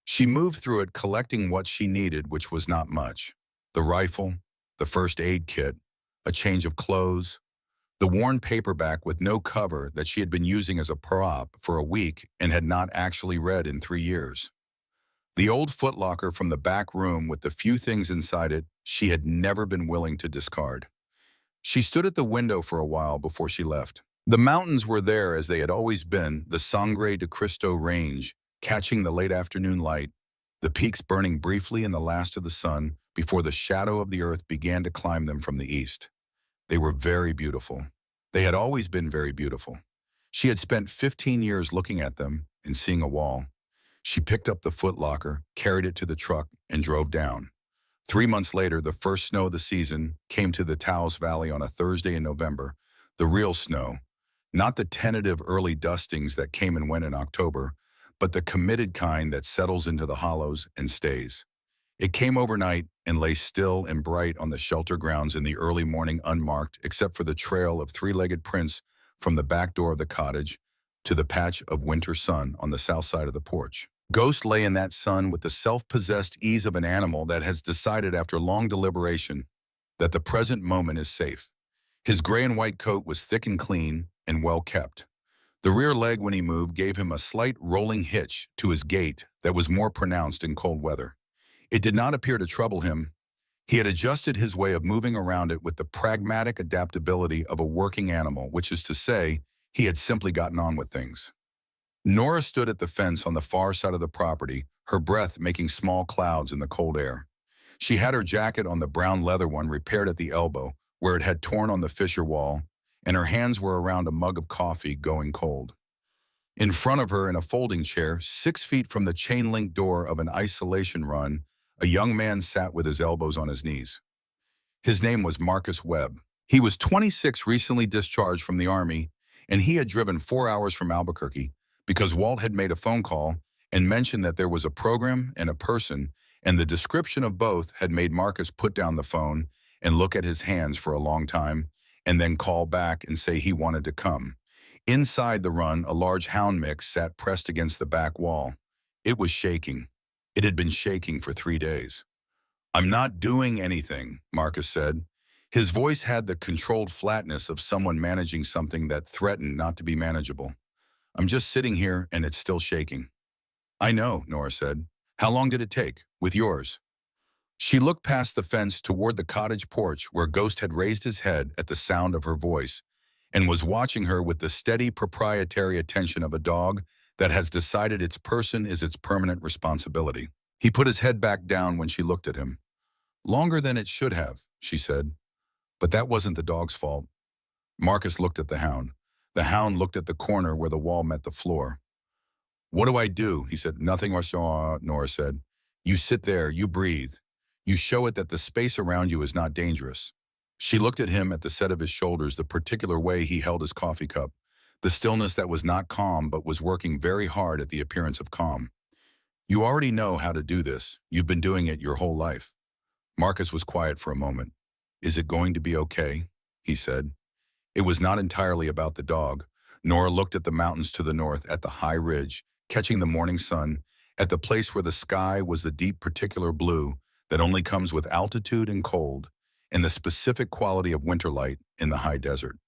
She moved through it, collecting what she needed, which was not much. The rifle, the first aid kit, a change of clothes, the worn paperback with no cover that she had been using as a prop for a week and had not actually read in 3 years. The old footlocker from the back room with the few things inside it she had never been willing to discard. She stood at the window for a while before she left. The mountains were there as they had always been, the Sangre de Cristo Range, catching the late afternoon light, the peaks burning briefly in the last of the sun before the shadow of the earth began to climb them from the east. They were very beautiful. They had always been very beautiful. She had spent 15 years looking at them and seeing a wall. She picked up the footlocker, carried it to the truck, and drove down. 3 months later, the first snow of the season came to the Taos Valley on a Thursday in November, the real snow, not the tentative early dustings that came and went in October, but the committed kind that settles into the hollows and stays. It came overnight and lay still and bright on the shelter grounds in the early morning, unmarked except for the trail of 3-legged prints from the back door of the cottage to the patch of winter sun on the south side of the porch. Ghost lay in that sun with the self-possessed ease of an animal that has decided after long deliberation that the present moment is safe. His gray and white coat was thick and clean and well kept. The rear leg, when he moved, gave him a slight rolling hitch to his gait that was more pronounced in cold weather. It did not appear to trouble him. He had adjusted his way of moving around it with the pragmatic adaptability of a working animal, which is to say, he had simply gotten on with things. Nora stood at the fence on the far side of the property, her breath making small clouds in the cold air. She had her jacket, on the brown leather one, repaired at the elbow, where it had torn on the fissure wall, and her hands were around a mug of coffee going cold. In front of her, in a folding chair, 6 feet from the chain-link door of an isolation run, a young man sat with his elbows on his knees. His name was Marcus Webb. He was 26, recently discharged from the Army, and he had driven 4 hours from Albuquerque because Walt had made a phone call and mentioned that there was a program and a person, and the description of both had made Marcus put down the phone and look at his hands for a long time, and then call back and say he wanted to come. Inside the run, a large hound mix sat pressed against the back wall. It was shaking. It had been shaking for 3 days. I'm not doing anything, Marcus said. His voice had the controlled flatness of someone managing something that threatened not to be manageable. I'm just sitting here and it's still shaking. I know, Nora said. How long did it take, with yours? She looked past the fence toward the cottage porch where Ghost had raised his head at the sound of her voice and was watching her with the steady proprietary attention of a dog that has decided its person is its permanent responsibility. He put his head back down when she looked at him. Longer than it should have, she said. But that wasn't the dog's fault. Marcus looked at the hound. The hound looked at the corner where the wall met the floor. What do I do? He said. Nothing, Nora said. You sit there, you breathe. You show it that the space around you is not dangerous. She looked at him at the set of his shoulders, the particular way he held his coffee cup, the stillness that was not calm but was working very hard at the appearance of calm. You already know how to do this. You've been doing it your whole life. Marcus was quiet for a moment. Is it going to be okay? He said. It was not entirely about the dog. Nora looked at the mountains to the north, at the high ridge, catching the morning sun, at the place where the sky was the deep particular blue that only comes with altitude and cold, and the specific quality of winter light in the high desert.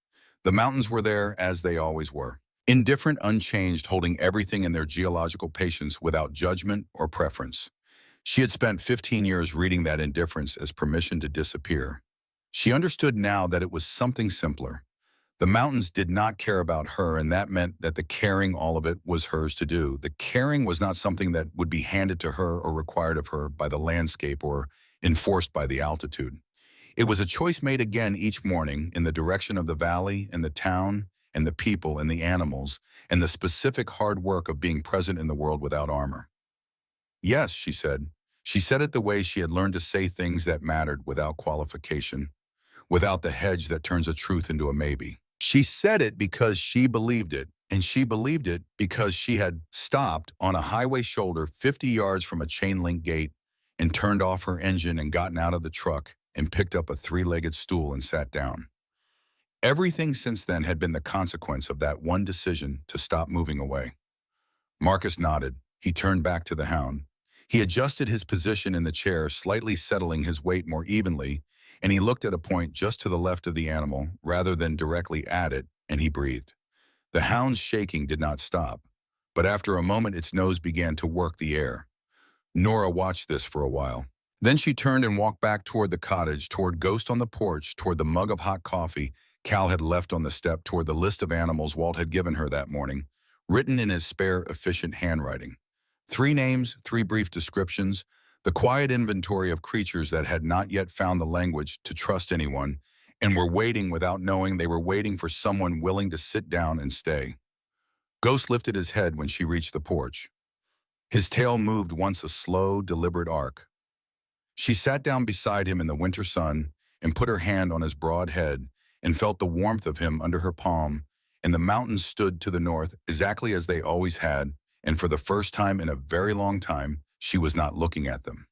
The mountains were there as they always were, indifferent, unchanged, holding everything in their geological patience without judgment or preference. She had spent 15 years reading that indifference as permission to disappear. She understood now that it was something simpler. The mountains did not care about her, and that meant that the caring, all of it, was hers to do. The caring was not something that would be handed to her or required of her by the landscape or enforced by the altitude. It was a choice made again each morning in the direction of the valley and the town and the people and the animals and the specific hard work of being present in the world without armor. Yes, she said. She said it the way she had learned to say things that mattered without qualification, without the hedge that turns a truth into a maybe. She said it because she believed it, and she believed it because she had stopped on a highway shoulder 50 yards from a chain-link gate and turned off her engine and gotten out of the truck and picked up a three-legged stool and sat down. Everything since then had been the consequence of that one decision to stop moving away. Marcus nodded. He turned back to the hound. He adjusted his position in the chair, slightly settling his weight more evenly, and he looked at a point just to the left of the animal, rather than directly at it, and he breathed. The hound's shaking did not stop, but after a moment its nose began to work the air. Nora watched this for a while. Then she turned and walked back toward the cottage, toward Ghost on the porch, toward the mug of hot coffee Cal had left on the step, toward the list of animals Walt had given her that morning, written in his spare, efficient handwriting. 3 names, 3 brief descriptions, the quiet inventory of creatures that had not yet found the language to trust anyone and were waiting without knowing they were waiting for someone willing to sit down and stay. Ghost lifted his head when she reached the porch. His tail moved once a slow, deliberate arc. She sat down beside him in the winter sun and put her hand on his broad head and felt the warmth of him under her palm, and the mountains stood to the north exactly as they always had, and for the first time in a very long time, she was not looking at them.